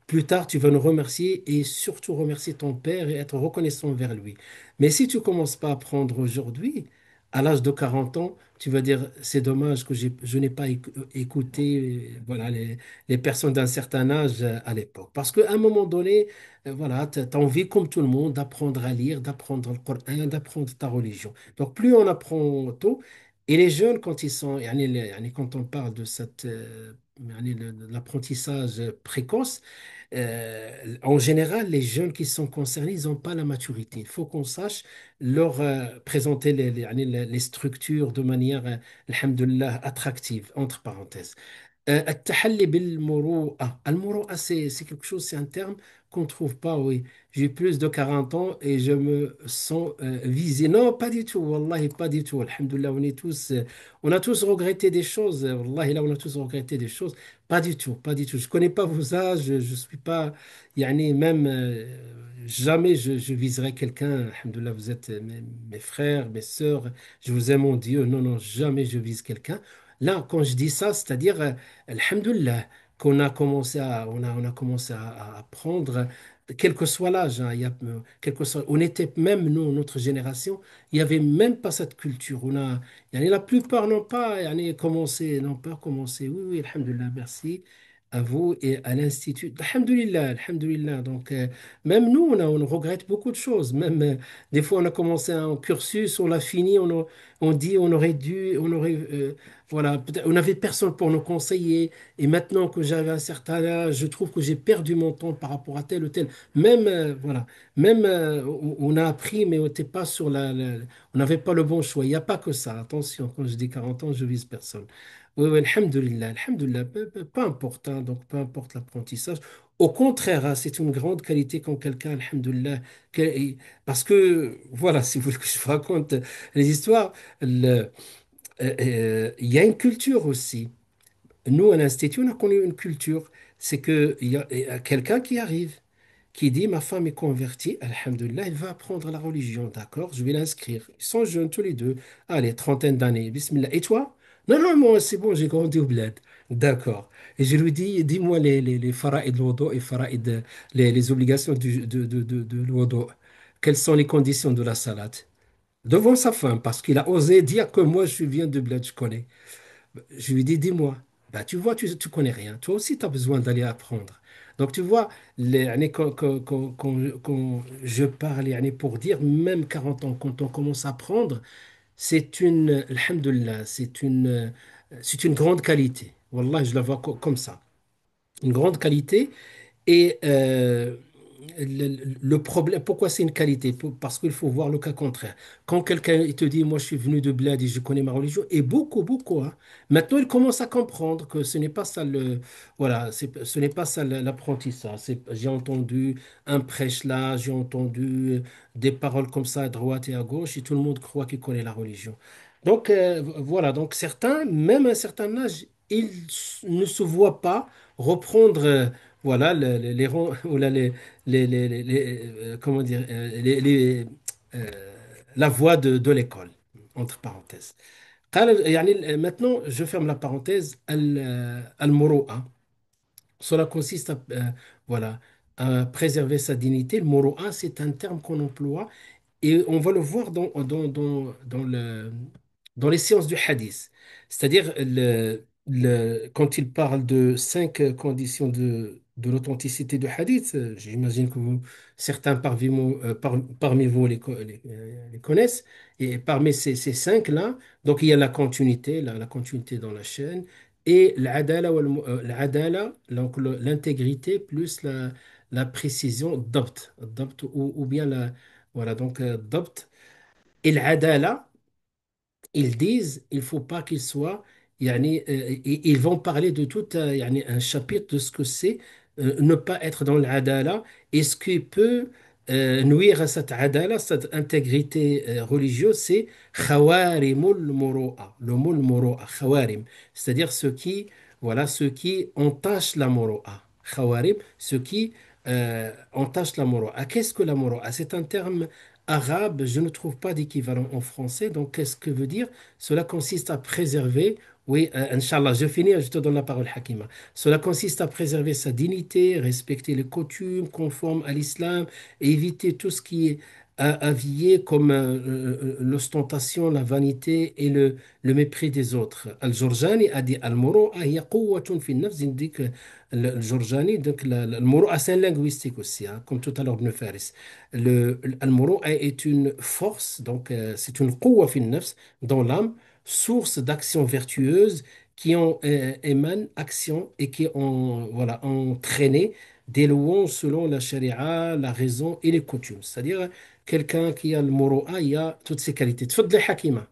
plus tard, tu vas nous remercier et surtout remercier ton père et être reconnaissant envers lui. Mais si tu commences pas à apprendre aujourd'hui, à l'âge de 40 ans, tu vas dire, c'est dommage que je n'ai pas écouté voilà, les personnes d'un certain âge à l'époque. Parce qu'à un moment donné, voilà, tu as envie, comme tout le monde, d'apprendre à lire, d'apprendre le Coran, d'apprendre ta religion. Donc plus on apprend tôt, et les jeunes, quand ils sont, quand on parle de l'apprentissage précoce, en général, les jeunes qui sont concernés, ils n'ont pas la maturité. Il faut qu'on sache leur présenter les structures de manière, alhamdoulilah, attractive, entre parenthèses. التحلي بالمروءة المروءة c'est quelque chose c'est un terme qu'on trouve pas oui j'ai plus de 40 ans et je me sens visé non pas du tout wallahi pas du tout alhamdoulilah on a tous regretté des choses wallahi là on a tous regretté des choses pas du tout pas du tout je connais pas vos âges je suis pas même jamais je viserai quelqu'un alhamdoulilah vous êtes mes frères mes sœurs je vous aime mon Dieu non non jamais je vise quelqu'un là quand je dis ça c'est-à-dire Alhamdulillah, qu'on a commencé on a commencé à apprendre, quel que soit l'âge, hein, quel que soit, on était même, nous, notre génération, il n'y avait même pas cette culture. La plupart n'ont pas commencé. Oui, oui, Alhamdulillah, merci à vous et à l'Institut. Alhamdulillah, Alhamdulillah. Donc, même nous, on regrette beaucoup de choses. Même, des fois, on a commencé un cursus, on l'a fini, on dit on aurait, voilà, on n'avait personne pour nous conseiller. Et maintenant que j'avais un certain âge, je trouve que j'ai perdu mon temps par rapport à tel ou tel. Même, voilà, même on a appris, mais on n'était pas sur on n'avait pas le bon choix. Il n'y a pas que ça. Attention, quand je dis 40 ans, je vise personne. Oui, oui, alhamdulillah, alhamdulillah, peu importe, hein, donc peu importe l'apprentissage. Au contraire, hein, c'est une grande qualité quand quelqu'un, alhamdulillah, parce que, voilà, si vous voulez que je vous raconte les histoires, il y a une culture aussi. Nous, à l'Institut, on a connu une culture. C'est qu'il y a quelqu'un qui arrive, qui dit, ma femme est convertie, alhamdulillah, elle va apprendre la religion, d'accord, je vais l'inscrire. Ils sont jeunes tous les deux. Allez, trentaine d'années, bismillah. Et toi? Non, non, moi, c'est bon, j'ai grandi au bled. D'accord. Et je lui dis, dis-moi les fara'id l'wudu et fara'id, les obligations de l'wudu. Quelles sont les conditions de la salade? Devant sa femme, parce qu'il a osé dire que moi, je viens de bled, je connais. Je lui dis, dis-moi, bah, tu vois, tu connais rien. Toi aussi, tu as besoin d'aller apprendre. Donc, tu vois, quand je parle pour dire, même 40 ans, quand on commence à apprendre, alhamdulillah, c'est une grande qualité. Wallah, je la vois comme ça. Une grande qualité. Et le problème, pourquoi c'est une qualité? Parce qu'il faut voir le cas contraire. Quand quelqu'un il te dit, moi je suis venu de Bled et je connais ma religion, et beaucoup, beaucoup, hein, maintenant il commence à comprendre que ce n'est pas ça voilà, ce n'est pas ça l'apprentissage. J'ai entendu un prêche là, j'ai entendu des paroles comme ça à droite et à gauche, et tout le monde croit qu'il connaît la religion. Donc voilà, donc certains, même à un certain âge, ils ne se voient pas reprendre. Voilà, ou là, comment dire, euh, la voie de l'école, entre parenthèses. Maintenant, je ferme la parenthèse, al-muru'a. Cela consiste voilà, à préserver sa dignité. Le muru'a, c'est un terme qu'on emploie et on va le voir dans les séances du hadith. C'est-à-dire, quand il parle de 5 conditions de l'authenticité du hadith, j'imagine que certains parmi vous les connaissent. Et parmi ces 5-là, donc il y a la continuité, la continuité dans la chaîne, et l'adala, donc l'intégrité plus la précision, dabt, ou bien voilà, donc Dabt et l'adala, ils disent il faut pas qu'il soit, ils vont parler de tout un chapitre de ce que c'est ne pas être dans l'adala et ce qui peut nuire à cette adala, cette intégrité religieuse, c'est khawarimul muru'a, le mot muru'a, khawarim, c'est-à-dire ce qui voilà, ceux qui entachent la moro'a. Khawarim, ceux qui entachent la moro'a. Qu'est-ce que la moro'a? C'est un terme arabe, je ne trouve pas d'équivalent en français. Donc, qu'est-ce que veut dire? Cela consiste à préserver, oui, Inch'Allah, je finis, je te donne la parole, Hakima. Cela consiste à préserver sa dignité, respecter les coutumes conformes à l'islam et éviter tout ce qui est avié comme l'ostentation, la vanité et le mépris des autres. Al-Jurjani a dit Al-Muru'a hiya quwwatun fi nafs. Il dit que le Jurjani, donc le Muru'a, c'est un linguistique aussi, hein, comme tout à l'heure Ibn Faris. Al-Muru'a est une force, donc c'est une quwwa fi nafs dans l'âme, source d'actions vertueuses qui ont émanent action et qui ont voilà, entraîné des louanges selon la charia, la raison et les coutumes. C'est-à-dire quelqu'un qui a le muru'a, il a toutes ces qualités. تفضلي حكيمة.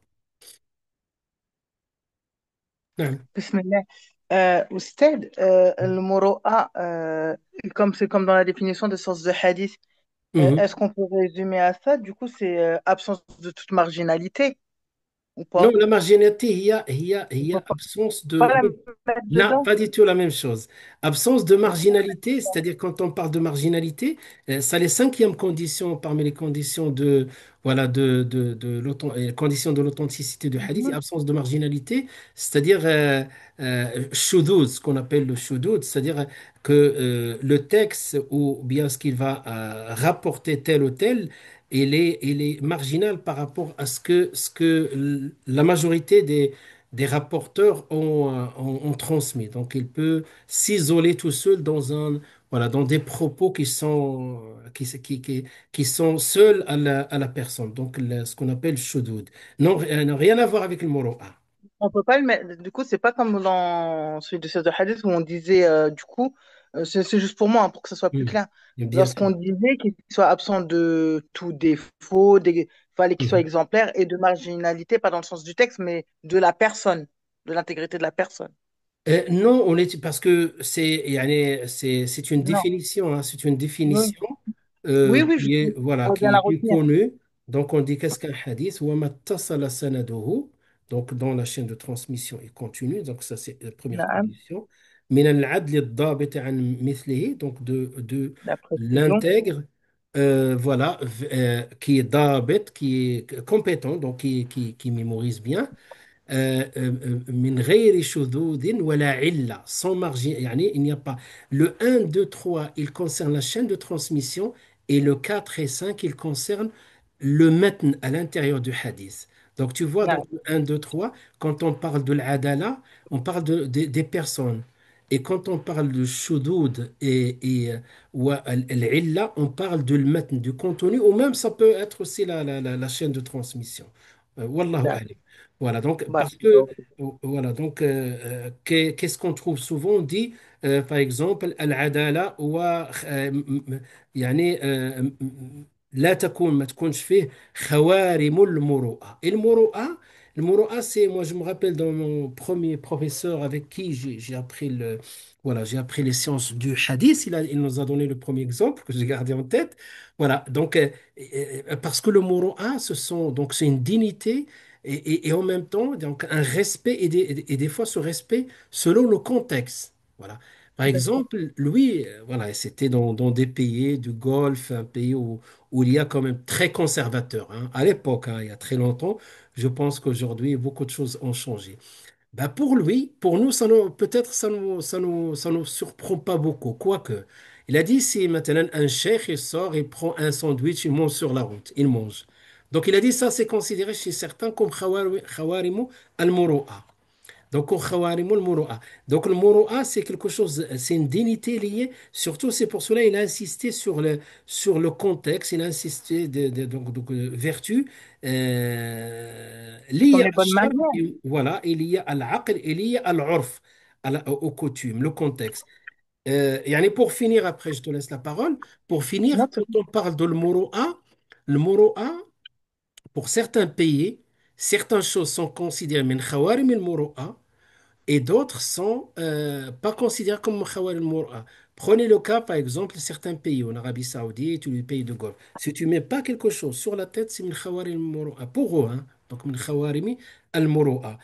نعم. بسم الله. Oustad, le mot A, comme c'est comme dans la définition des sources de hadith, Mhm. est-ce qu'on peut résumer à ça? Du coup, c'est absence de toute marginalité ou Non, pas? la marginalité, Il il y faut a absence pas de... la mettre Non, dedans? pas du tout la même chose. Absence de marginalité, c'est-à-dire quand on parle de marginalité, ça les cinquièmes conditions parmi les conditions de voilà conditions de l'authenticité du hadith, et Mhm. absence de marginalité, c'est-à-dire shudud, ce qu'on appelle le shudud, c'est-à-dire que le texte ou bien ce qu'il va rapporter tel ou tel, il est marginal par rapport à ce que la majorité des rapporteurs ont transmis. Donc, il peut s'isoler tout seul dans voilà, dans des propos qui sont seuls à la personne. Donc, ce qu'on appelle shudud. Non, rien à voir avec le moro A. On peut pas le mettre. Du coup, c'est pas comme dans celui de Sœur de Hadith où on disait, du coup, c'est juste pour moi, hein, pour que ce soit plus Hmm. clair. Bien sûr. Lorsqu'on disait qu'il soit absent de tout défaut, fallait qu'il soit Mhm. exemplaire et de marginalité, pas dans le sens du texte, mais de la personne, de l'intégrité de la personne. Non, on est parce que c'est une Non. définition, hein, c'est une Oui, définition oui, oui, qui est voilà j'aurais bien la qui est retenir. connue. Donc on dit qu'est-ce qu'un hadith? Wa ma tasala sanaduhu. Donc dans la chaîne de transmission et continue. Donc ça c'est la première نعم. condition. من العدل الضابط عن مثله. Donc de La précision. l'intègre voilà qui est dabit, qui est compétent, donc qui mémorise bien. من غير شذوذ ولا علة, sans marge, يعني il n'y a pas. Le un 2 3 il concerne la chaîne de transmission et le 4 et 5 il concerne le matn à l'intérieur du hadith. Donc tu vois, donc نعم. le 1, 2, 3, quand on parle de l'adala, on parle des personnes. Et quand on parle de shudud ou l'illa, on parle de le matn, du contenu, ou même ça peut être aussi la chaîne de transmission. Wallahu D'accord. a'lam. Voilà, donc, Bah, parce que, voilà, donc, qu'est-ce qu'on trouve souvent? On dit, par exemple, al-adala wa, يعني لا تكون ما تكونش فيه خوارم المروءة. Et le muru'a, c'est, moi je me rappelle dans mon premier professeur avec qui j'ai appris voilà, j'ai appris les sciences du hadith, il nous a donné le premier exemple que j'ai gardé en tête. Voilà, donc, parce que le muru'a, donc, c'est une dignité et en même temps donc un respect et des fois ce respect selon le contexte. Voilà. Par d'accord. exemple, lui, voilà, c'était dans des pays du Golfe, un pays où il y a quand même très conservateur, hein. À l'époque, hein, il y a très longtemps, je pense qu'aujourd'hui, beaucoup de choses ont changé. Ben pour lui, pour nous, peut-être ça nous surprend pas beaucoup, quoique. Il a dit si maintenant un cheikh il sort, il prend un sandwich, il mange sur la route, il mange. Donc il a dit ça, c'est considéré chez certains comme khawarimu al-muru'a. Donc, au khawarim al-muru'a. Donc, le muru'a, c'est quelque chose, c'est une dignité liée. Surtout, c'est pour cela qu'il a insisté sur le contexte, il a insisté donc, vertu Comme liée les à bonnes shar, manières. voilà, et liée à l'aql, et liée à l'urf, aux coutumes, le contexte. Yani pour finir, après, je te laisse la parole. Pour finir, Non, quand on parle de le muru'a, pour certains pays, certaines choses sont considérées min khawarim al-muru'a, et d'autres sont pas considérés comme khawal al-mur'a. Prenez le cas, par exemple, de certains pays, en Arabie Saoudite ou les pays de Golfe. Si tu mets pas quelque chose sur la tête, c'est min khawal al-mur'a. Pour eux, hein. Donc, min khawarimi al-mur'a.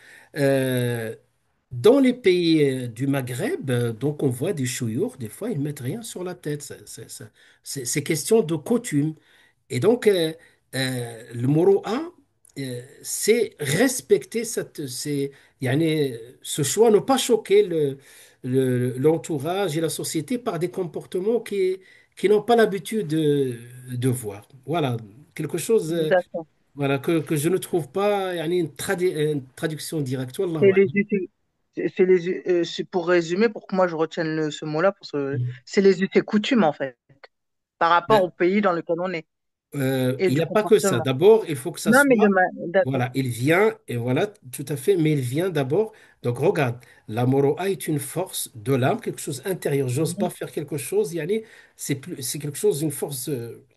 Dans les pays du Maghreb, donc on voit des chouyours, des fois ils mettent rien sur la tête. C'est question de coutume. Et donc le moro'a, c'est respecter yani, ce choix, ne pas choquer l'entourage et la société par des comportements qui n'ont pas l'habitude de voir. Voilà, quelque chose D'accord. voilà, que je ne trouve pas yani, une traduction directe. C'est Wallahu les us- c'est pour résumer, pour que moi je retienne ce mot-là, a'lam. c'est les us et coutumes en fait, par rapport au pays dans lequel on est et Il n'y du a pas que ça. comportement. D'abord, il faut que ça Non, mais soit, d'accord. voilà, il vient, et voilà, tout à fait, mais il vient d'abord. Donc, regarde, la moro'a est une force de l'âme, quelque chose intérieur. J'ose pas Mhm. faire quelque chose, yani, c'est quelque chose, une force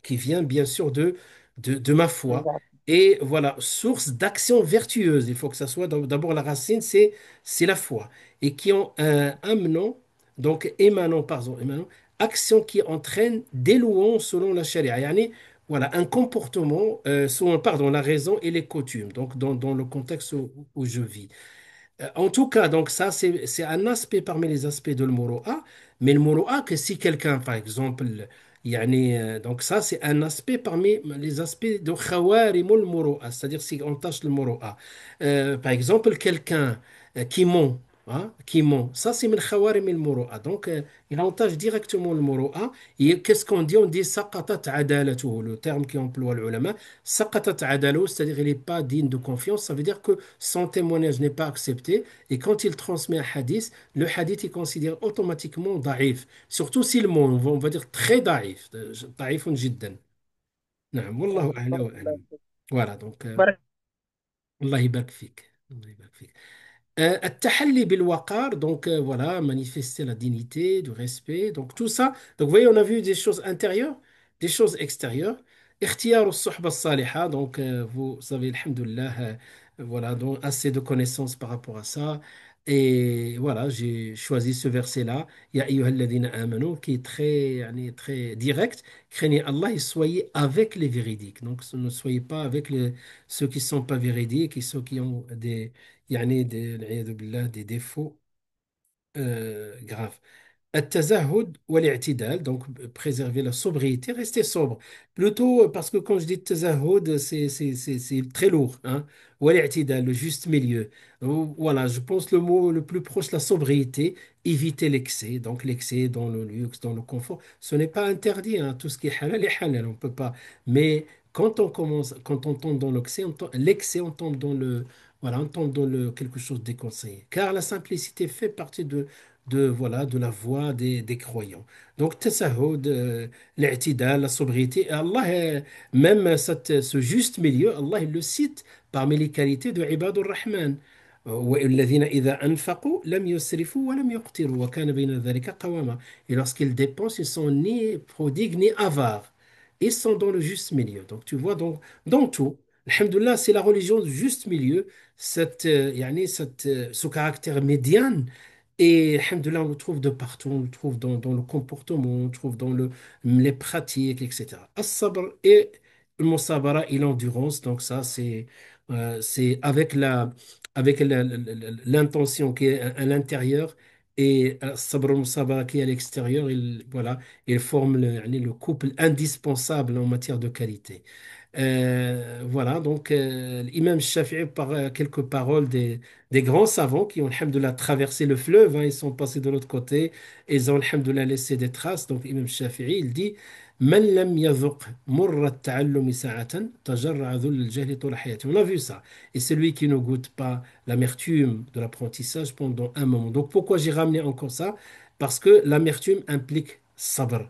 qui vient, bien sûr, de ma foi. D'accord. Et voilà, source d'action vertueuse. Il faut que ça soit, d'abord, la racine, c'est la foi. Et qui ont un amenant, donc émanant, pardon, émanant, action qui entraîne des louanges selon la charia. Yani, voilà, un comportement selon, pardon, la raison et les coutumes, donc dans le contexte où je vis. En tout cas, donc ça, c'est un aspect parmi les aspects de l'moro'a, mais le moro'a, que si quelqu'un, par exemple, yani, donc ça, c'est un aspect parmi les aspects de khawarimul moro'a, c'est-à-dire si on tâche le moro'a. Par exemple, quelqu'un qui ment, hein, qui ment, ça, c'est min khawarimil moro'a. Donc, il entache directement le moro'a. Et qu'est-ce qu'on dit? On dit saqatat adalatuhu, le terme qui emploie le ulama, saqatat adalatuhu, c'est-à-dire il n'est pas digne de confiance, ça veut dire que son témoignage n'est pas accepté. Et quand il transmet un hadith, le hadith est considéré automatiquement daif. Surtout s'il ment, on va dire très daif. Daif jiddan. نعم والله أعلى وأعلم. Voilà, donc, Allah يبارك فيك. الله يبارك فيك. التحلي بالوقار, donc voilà, manifester la dignité, du respect, donc tout ça. Donc vous voyez, on a vu des choses intérieures, des choses extérieures. اختيار الصحبة الصالحة, donc vous savez, alhamdoulilah, voilà, donc assez de connaissances par rapport à ça. Et voilà, j'ai choisi ce verset-là, Ya ayyuhalladhina amanu, qui est très, yani, très direct. Craignez Allah et soyez avec les véridiques. Donc ne soyez pas avec ceux qui ne sont pas véridiques et ceux qui ont يعني والعياذ بالله des défauts graves. التزهد والاعتدال, donc préserver la sobriété, rester sobre. Plutôt parce que quand je dis tazahud, c'est très lourd. Hein? والاعتدال, le juste milieu. Voilà, je pense le mot le plus proche, la sobriété, éviter l'excès. Donc l'excès dans le luxe, dans le confort, ce n'est pas interdit. Hein? Tout ce qui est halal, on peut pas. Mais quand on commence, quand on tombe dans l'excès, on tombe dans voilà, on tombe dans quelque chose de déconseillé. Car la simplicité fait partie voilà, de la voie des croyants. Donc, tasahhud, l'i'tidal, la sobriété, et Allah, même ce juste milieu, Allah il le cite parmi les qualités de Ibadur Rahman. والذين إذا أنفقوا لم يسرفوا ولم يقتروا وكان بين ذلك قواما. Et lorsqu'ils dépensent, ils sont ni prodigues ni avares. Ils sont dans le juste milieu. Donc, tu vois, donc, dans tout, Alhamdulillah, c'est la religion du juste milieu, ce caractère médiane. Et alhamdoulilah, on le trouve de partout, on le trouve dans le comportement, on le trouve dans les pratiques, etc. As-sabr et le musabara et l'endurance, donc ça, c'est avec l'intention qui est à l'intérieur et as-sabr et le musabara qui est à l'extérieur, voilà, ils forment le couple indispensable en matière de qualité. Voilà, donc l'imam Shafi'i par quelques paroles des grands savants qui ont, alhamdoulilah, traversé le fleuve, hein, ils sont passés de l'autre côté, et ils ont, alhamdoulilah, laissé des traces. Donc, Imam Shafi'i, il dit, Man lam yadhuq murra at-ta'allumi sa'atan, tajarra'a dhul al-jahli tula hayati. On a vu ça. Et celui qui ne goûte pas l'amertume de l'apprentissage pendant un moment. Donc, pourquoi j'ai ramené encore ça? Parce que l'amertume implique sabr,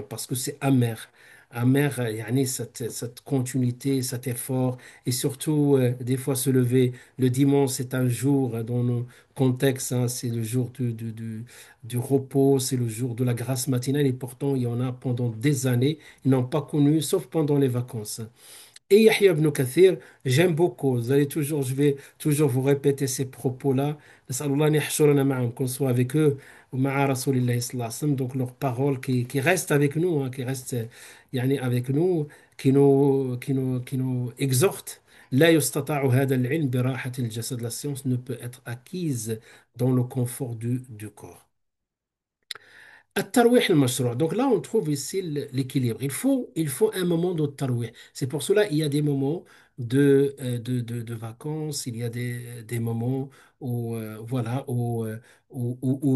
parce que c'est amer. Amer, yani cette continuité, cet effort, et surtout, des fois, se lever. Le dimanche, c'est un jour, dans nos contextes, hein, c'est le jour du repos, c'est le jour de la grâce matinale, et pourtant, il y en a pendant des années, ils n'ont pas connu, sauf pendant les vacances. Et Yahya ibn Kathir, j'aime beaucoup. Je vais toujours vous répéter ces propos-là. Nas'Allah an yahshurana ma'ahum, qu'on soit avec eux, ou ma'a Rasulillahi sallallahu alayhi wa sallam. Donc leurs paroles qui restent avec nous, hein, qui restent yani, avec nous, qui nous exhortent لا يستطاع هذا العلم براحة الجسد. La science ne peut être acquise dans le confort du corps. الترويح المشروع. Donc là, on trouve ici l'équilibre. Il faut un moment de tarouih. C'est pour cela qu'il y a des moments de vacances, il y a des moments où, voilà, où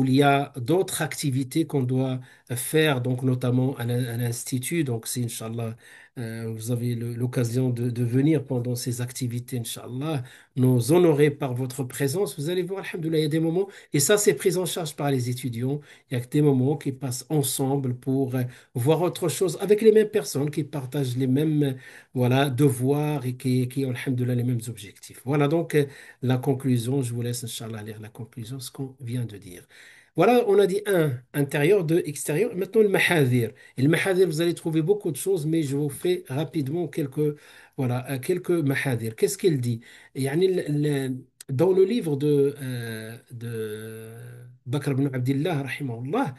il y a d'autres activités qu'on doit faire, donc notamment à l'institut. Donc, si, Inch'Allah, vous avez l'occasion de venir pendant ces activités, Inch'Allah, nous honorer par votre présence, vous allez voir, Alhamdoulilah, il y a des moments, et ça, c'est pris en charge par les étudiants. Il y a que des moments qui passent ensemble pour voir autre chose avec les mêmes personnes qui partagent les mêmes voilà, devoirs et qui ont, alhamdoulilah, les mêmes objectifs. Voilà donc la conclusion. Je vous laisse, Inch'Allah, lire la conclusion, ce qu'on vient de dire. Voilà, on a dit un, intérieur, deux, extérieur. Maintenant, le mahadir. Et le mahadir, vous allez trouver beaucoup de choses, mais je vous fais rapidement quelques mahadir. Qu'est-ce qu'il dit? يعني dans le livre de Bakr ibn Abdillah, rahimahullah,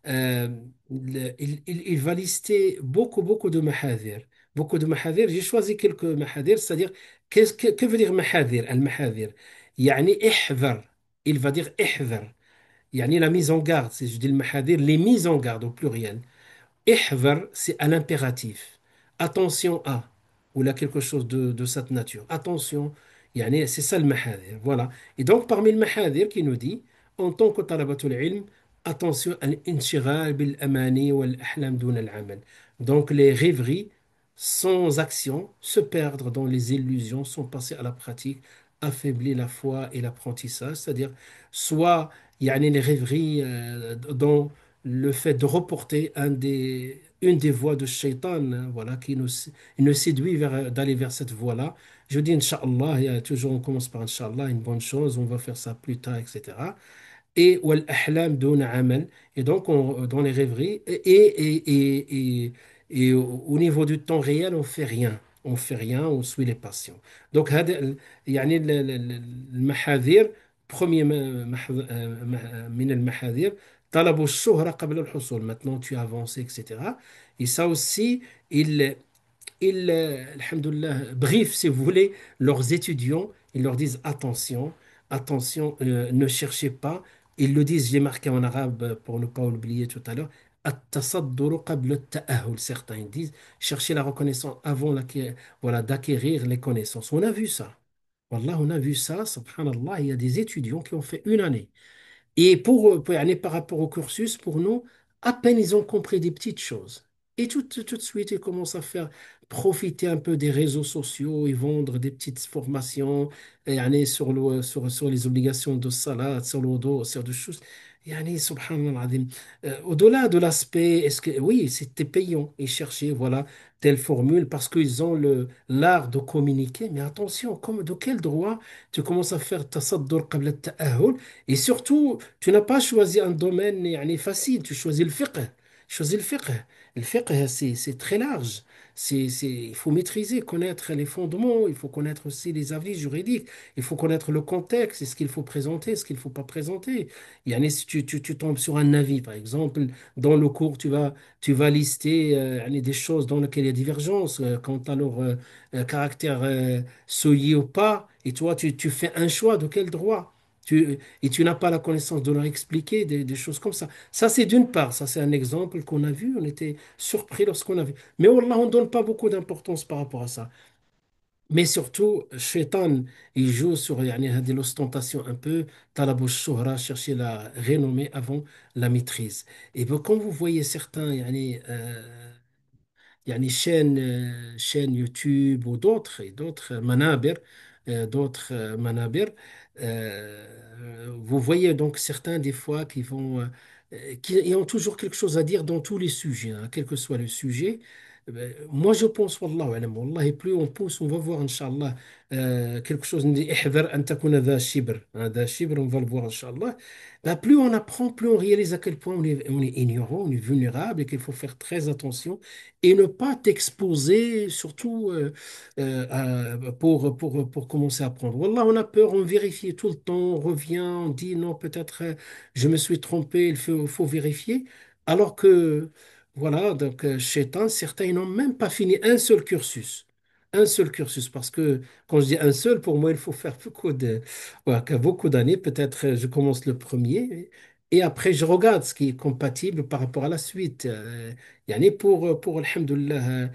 euh, il va lister beaucoup de mahadir. Beaucoup de mahadir. J'ai choisi quelques mahadir, c'est-à-dire, que veut dire mahadir? Al-mahadir. يعني احذر. Il va dire احذر. يعني la mise en garde. C'est, je dis le mahadir, les mises en garde au pluriel. Ihvar, c'est à l'impératif. Attention à, ou là quelque chose de cette nature. Attention, yani, c'est ça le mahadir. Voilà. Et donc, parmi le mahadir qui nous dit, en tant que talabatul ilm, attention à l'inshighal bil amani wal ahlam dun al amal. Donc, les rêveries sans action, se perdre dans les illusions, sans passer à la pratique, affaiblir la foi et l'apprentissage. C'est-à-dire, soit, yani, les rêveries dans le fait de reporter une des voies de Shaitan, hein, voilà, il nous séduit d'aller vers cette voie-là. Je dis, Inch'Allah, il y a toujours, on commence par Inch'Allah, une bonne chose, on va faire ça plus tard, etc. Et wal ahlam dun amal. Et donc, dans les rêveries, et au niveau du temps réel, on fait rien. On fait rien, on suit les passions. Donc, يعني المحاذير premier من المحاذير طلب الشهرة قبل الحصول. Maintenant, tu as avancé, etc. Et ça aussi, alhamdoulilah, briefent, si vous voulez, leurs étudiants. Ils leur disent attention, attention, ne cherchez pas. Ils le disent, j'ai marqué en arabe pour ne pas oublier tout à l'heure. التصدر قبل التأهل. Certains ils disent chercher la reconnaissance avant voilà, d'acquérir les connaissances. On a vu ça. Wallah, on a vu ça, subhanallah. Il y a des étudiants qui ont fait une année. Et aller par rapport au cursus, pour nous, à peine ils ont compris des petites choses. Et tout de suite, ils commencent à faire profiter un peu des réseaux sociaux et vendre des petites formations aller sur les obligations de salat, sur le wudu, sur des choses. Subhanallah, al-azim. Au-delà de l'aspect, est-ce que oui, c'était payant et chercher voilà telle formule parce qu'ils ont l'art de communiquer. Mais attention, de quel droit tu commences à faire tasaddur qabla at-ta'ahhul et surtout, tu n'as pas choisi un domaine facile, tu choisis le fiqh. Choisis le fiqh. Le fiqh, c'est très large. Il faut maîtriser, connaître les fondements, il faut connaître aussi les avis juridiques, il faut connaître le contexte, ce qu'il faut présenter, ce qu'il ne faut pas présenter. Si tu tombes sur un avis, par exemple, dans le cours, tu vas lister des choses dans lesquelles il y a divergence quant à leur caractère souillé ou pas, et toi, tu fais un choix de quel droit? Et tu n'as pas la connaissance de leur expliquer des choses comme ça. Ça, c'est d'une part, ça, c'est un exemple qu'on a vu, on était surpris lorsqu'on a vu. Mais Wallah, on ne donne pas beaucoup d'importance par rapport à ça. Mais surtout, Shaitan, il joue sur de l'ostentation un peu, talab shuhra, chercher la renommée avant la maîtrise. Et bien, quand vous voyez certains chaînes YouTube ou d'autres manabir, vous voyez donc certains des fois qui ont toujours quelque chose à dire dans tous les sujets, hein, quel que soit le sujet. Moi, je pense, wallahu alam, wallahi, plus on pousse, on va voir, Inch'Allah, quelque chose, on dit, احذر أن تكون ذا شبر, hein, ذا شبر, on va le voir, Inch'Allah. Ben, plus on apprend, plus on réalise à quel point on est ignorant, on est vulnérable et qu'il faut faire très attention et ne pas t'exposer, surtout pour commencer à apprendre. Wallah, on a peur, on vérifie tout le temps, on revient, on dit non, peut-être je me suis trompé, il faut vérifier. Alors que, voilà, donc, Shaitan, certains ils n'ont même pas fini un seul cursus. un seul cursus. Parce que quand je dis un seul, pour moi, il faut faire ouais, beaucoup d'années. Peut-être je commence le premier et après je regarde ce qui est compatible par rapport à la suite. Yani pour alhamdoulilah,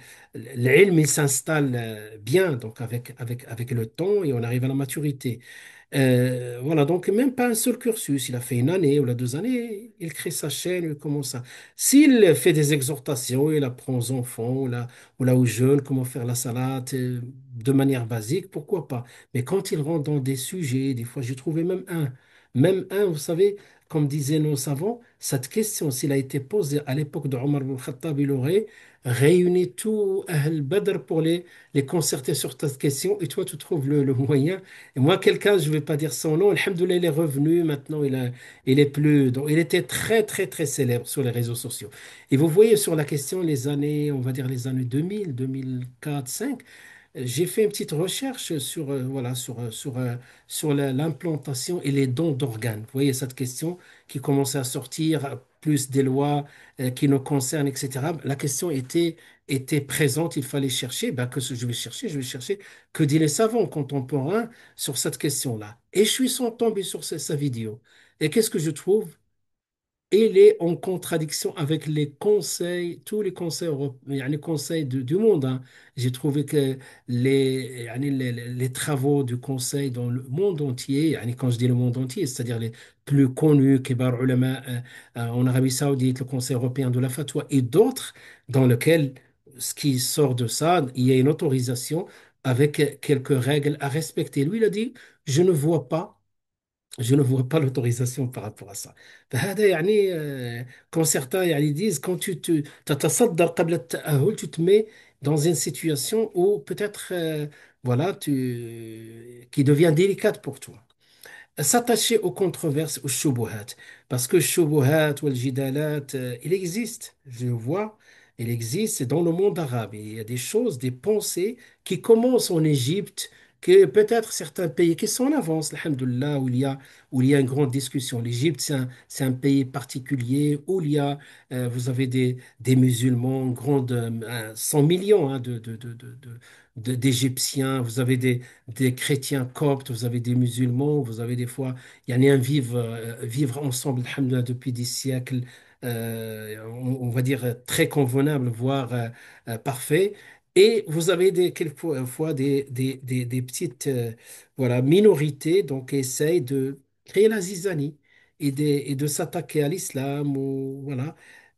l'ilm, il s'installe bien donc avec le temps et on arrive à la maturité. Voilà, donc même pas un seul cursus. Il a fait une année ou la 2 années, il crée sa chaîne, il commence à... S'il fait des exhortations, il apprend aux enfants ou là aux jeunes comment faire la salade de manière basique, pourquoi pas. Mais quand il rentre dans des sujets, des fois j'ai trouvé même un, vous savez, comme disaient nos savants, cette question, s'il a été posée à l'époque de Omar ibn Khattab, il aurait réuni tout Ahl Badr pour les concerter sur cette question et toi tu trouves le moyen et moi, quelqu'un, je ne vais pas dire son nom, alhamdoulilah, il est revenu, maintenant il est plus. Donc, il était très, très, très célèbre sur les réseaux sociaux. Et vous voyez sur la question, les années, on va dire les années 2000, 2004, 2005, j'ai fait une petite recherche sur, voilà, sur l'implantation et les dons d'organes. Vous voyez cette question qui commençait à sortir, plus des lois qui nous concernent, etc. La question était présente, il fallait chercher. Ben, je vais chercher que disent les savants contemporains sur cette question-là. Et je suis tombé sur sa vidéo. Et qu'est-ce que je trouve? Il est en contradiction avec les conseils, tous les conseils européens, les conseils du monde, hein. J'ai trouvé que les travaux du conseil dans le monde entier, quand je dis le monde entier, c'est-à-dire les plus connus, Kibar Ulama, en Arabie Saoudite, le Conseil européen de la fatwa et d'autres, dans lesquels ce qui sort de ça, il y a une autorisation avec quelques règles à respecter. Lui, il a dit, je ne vois pas. Je ne vois pas l'autorisation par rapport à ça. فهذا يعني quand certains يعني disent quand tu تتصدر قبل التأهل, tu te mets dans une situation où peut-être voilà qui devient délicate pour toi. S'attacher aux controverses, aux shubuhat. Parce que shubuhat ou jidalat, il existe, je le vois, il existe dans le monde arabe. Et il y a des choses, des pensées qui commencent en Égypte, que peut-être certains pays qui sont en avance, alhamdoulilah, où il y a une grande discussion. L'Égypte, c'est un pays particulier où vous avez des musulmans, 100 millions hein, d'Égyptiens, vous avez des chrétiens coptes, vous avez des musulmans, vous avez des fois, il y en a un vivre ensemble, alhamdoulilah, depuis des siècles, on va dire très convenable, voire parfait. Et vous avez quelquefois des petites voilà, minorités donc, qui essayent de créer la zizanie et de s'attaquer à l'islam. Voilà.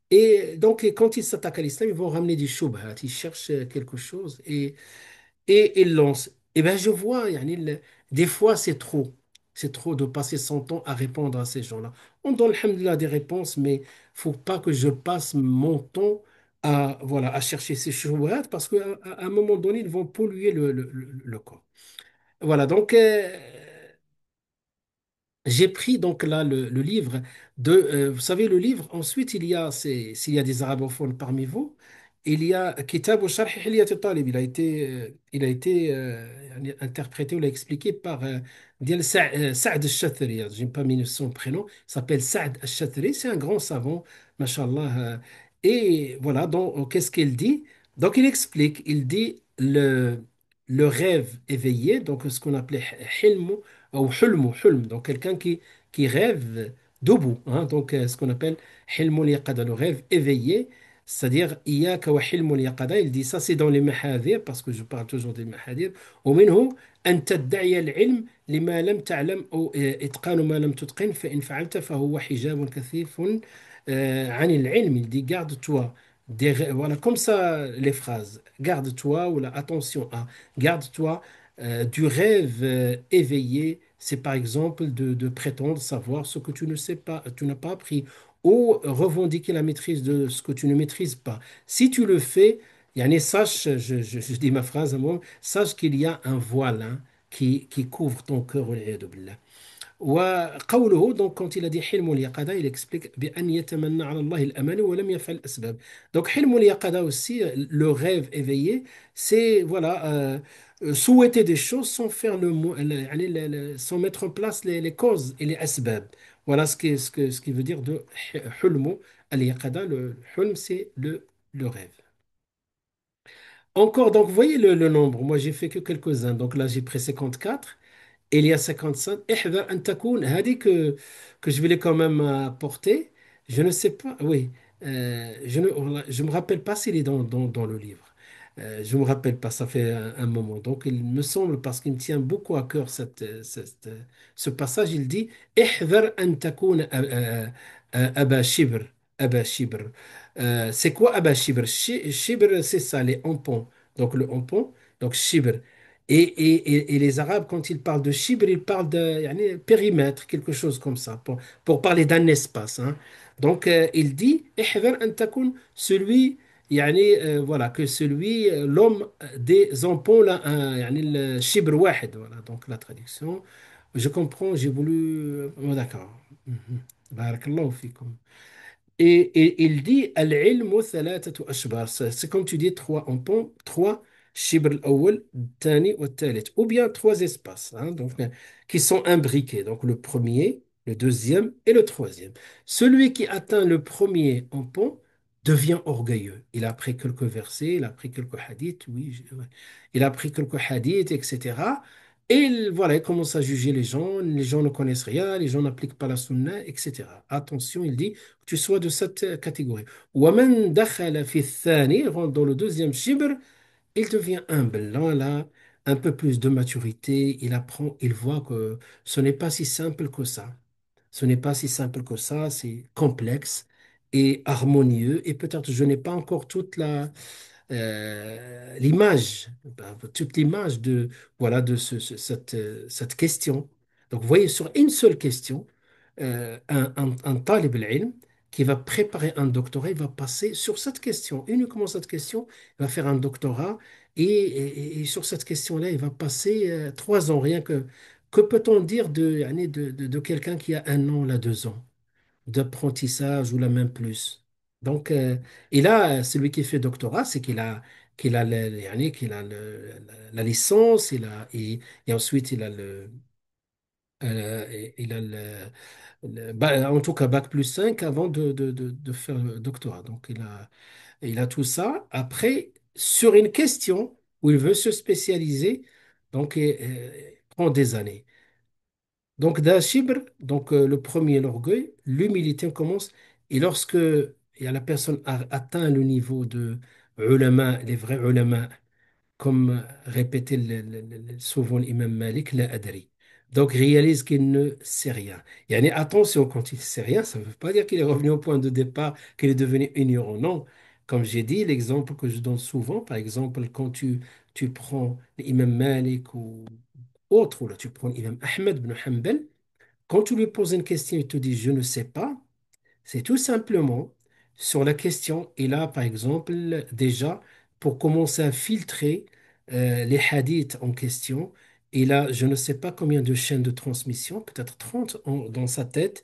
Et donc, quand ils s'attaquent à l'islam, ils vont ramener du shubhat, ils cherchent quelque chose et il lance. Et bien, je vois, yani, des fois, c'est trop. C'est trop de passer son temps à répondre à ces gens-là. On donne, alhamdoulilah, des réponses, mais faut pas que je passe mon temps voilà, à chercher ces choses parce qu'à un moment donné, ils vont polluer le corps. Voilà, donc, j'ai pris donc là le livre vous savez, le livre, ensuite, s'il y a des arabophones parmi vous, il y a Kitab au Sharh Hilyat al-Talib. Il a été yani interprété ou expliqué par Saad al-Shathri. Je n'ai pas mis son prénom. Il s'appelle Saad al-Shathri. C'est un grand savant, mashallah. Et voilà, donc, qu'est-ce qu'il dit? Donc, il explique, il dit le rêve éveillé, donc ce qu'on appelait hilm ou hulm, donc quelqu'un qui rêve debout, hein, donc ce qu'on appelle hilmul yaqada, le rêve éveillé, c'est-à-dire iyaka wa hilmul yaqada, il dit ça c'est dans les mahadir, parce que je parle toujours des mahadir, ومنه أن تدعي العلم لما لم تعلم أو إتقان ما لم تتقن فإن فعلت فهو حجاب كثيف عن العلم. Il dit garde-toi voilà comme ça les phrases, garde-toi ou la attention à, garde-toi du rêve éveillé, c'est par exemple de prétendre savoir ce que tu ne sais pas, tu n'as pas appris, ou revendiquer la maîtrise de ce que tu ne maîtrises pas. Si tu le fais, yani, sache, je dis ma phrase à moi, sache qu'il y a un voile hein, qui couvre ton cœur. والعياذ بالله. وقوله donc quand il a dit حلم اليقظة il explique بأن يتمنى على الله الأمان ولم يفعل الأسباب. Donc حلم اليقظة aussi le rêve éveillé c'est voilà souhaiter des choses sans faire يعني sans mettre en place les causes et les asbab. Voilà ce qui veut dire de حلم اليقظة. Le hulm c'est le rêve. Encore, donc, vous voyez le nombre. Moi, j'ai fait que quelques-uns. Donc là, j'ai pris 54. Il y a 55. احذر أن تكون هذه que je voulais quand même porter. Je ne sais pas. Oui. Je me rappelle pas s'il est dans le livre. Je me rappelle pas. Ça fait un moment. Donc, il me semble, parce qu'il me tient beaucoup à cœur ce passage, il dit احذر أن تكون أبا شبر. أبا شبر. C'est quoi Abba Shibr? Shibr, c'est ça, les hampons. Donc le hampon, donc Shibr. Et les Arabes, quand ils parlent de Shibr, ils parlent de yani, périmètre, quelque chose comme ça, pour parler d'un espace. Hein. Donc il dit, احذر أن تكون celui, يعني, voilà, que celui, l'homme des hampons, là, يعني, le Shibr واحد. Voilà, donc la traduction. Je comprends, j'ai voulu. D'accord. Mhm. Barakallahu fikum. Et il dit العلم ثلاثة أشبار. C'est comme tu dis trois en pont, trois الشبر الأول الثاني والثالث ou bien trois espaces hein, donc, qui sont imbriqués. Donc le premier, le deuxième et le troisième. Celui qui atteint le premier en pont devient orgueilleux. Il a appris quelques versets, il a appris quelques hadiths, oui, ouais. Il a appris quelques hadiths, etc. Et voilà, il commence à juger les gens ne connaissent rien, les gens n'appliquent pas la sunna, etc. Attention, il dit tu sois de cette catégorie. ومن دخل في الثاني, rentre dans le deuxième shibr, il devient humble. Là, un peu plus de maturité, il apprend, il voit que ce n'est pas si simple que ça. Ce n'est pas si simple que ça, c'est complexe et harmonieux. Et peut-être je n'ai pas encore toute l'image, toute l'image de, voilà, de cette question. Donc, vous voyez, sur une seule question, un talib al-ilm qui va préparer un doctorat, il va passer sur cette question, uniquement cette question, il va faire un doctorat et sur cette question-là, il va passer 3 ans, rien que. Que peut-on dire yani, de quelqu'un qui a 1 an, là, 2 ans? D'apprentissage ou la même plus. Donc, et là, celui qui fait doctorat, c'est qu'il a, yani, qu'il a la licence, et ensuite il a en tout cas bac+5 avant de faire le doctorat. Donc, il a tout ça. Après, sur une question où il veut se spécialiser, donc, prend des années. Donc, d'un chibre, donc le premier, l'orgueil, l'humilité commence. Et lorsque la personne a atteint le niveau de ulama, les vrais ulama, comme répétait souvent l'imam Malik, la adri. Donc, réalise qu'il ne sait rien. Yani, attention, quand il ne sait rien, ça ne veut pas dire qu'il est revenu au point de départ, qu'il est devenu ignorant. Non. Comme j'ai dit, l'exemple que je donne souvent, par exemple, quand tu prends l'imam Malik ou autre, ou là, tu prends l'imam Ahmed ibn Hanbal, quand tu lui poses une question, il te dit je ne sais pas, c'est tout simplement sur la question. Et là, par exemple, déjà, pour commencer à filtrer les hadiths en question, il a je ne sais pas combien de chaînes de transmission, peut-être 30 dans sa tête,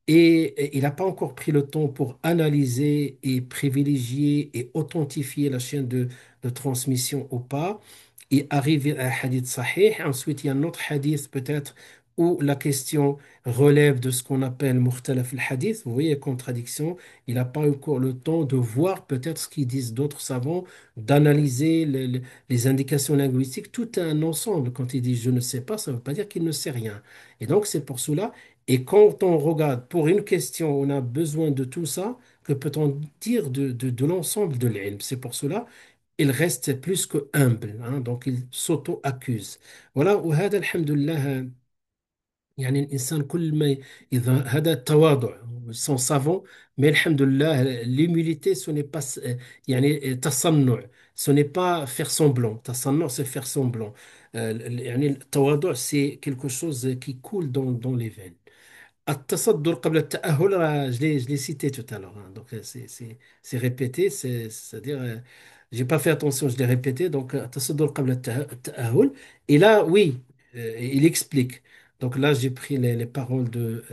et il n'a pas encore pris le temps pour analyser et privilégier et authentifier la chaîne de transmission ou pas, et arriver à un hadith sahih. Ensuite, il y a un autre hadith peut-être où la question relève de ce qu'on appelle mukhtalaf al-hadith. Vous voyez, contradiction. Il n'a pas encore le temps de voir peut-être ce qu'ils disent d'autres savants, d'analyser les indications linguistiques, tout un ensemble. Quand il dit je ne sais pas, ça ne veut pas dire qu'il ne sait rien. Et donc, c'est pour cela. Et quand on regarde pour une question, on a besoin de tout ça. Que peut-on dire de l'ensemble de l'ilm? C'est pour cela il reste plus que humble, hein, donc il s'auto-accuse. Voilà, وهذا الحمد لله يعني الإنسان كل ما إذا هذا التواضع son savant mais الحمد لله l'humilité ce n'est pas يعني تصنع ce n'est pas faire semblant تصنع c'est faire semblant يعني التواضع c'est quelque chose qui coule dans les veines. التصدر قبل التأهل je l'ai cité tout à l'heure hein. Donc c'est répété c'est-à-dire j'ai pas fait attention je l'ai répété donc التصدر قبل التأهل et là oui il explique donc là j'ai pris les paroles de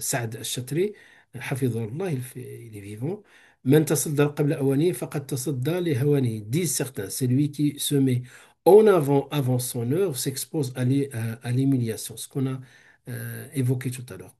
Saad al-Chatri حفظه الله il est vivant من تصدر قبل أوانه فقد تصدى لهوانه disent certains c'est lui qui se met en avant avant son œuvre s'expose à l'humiliation ce qu'on a évoqué tout à l'heure,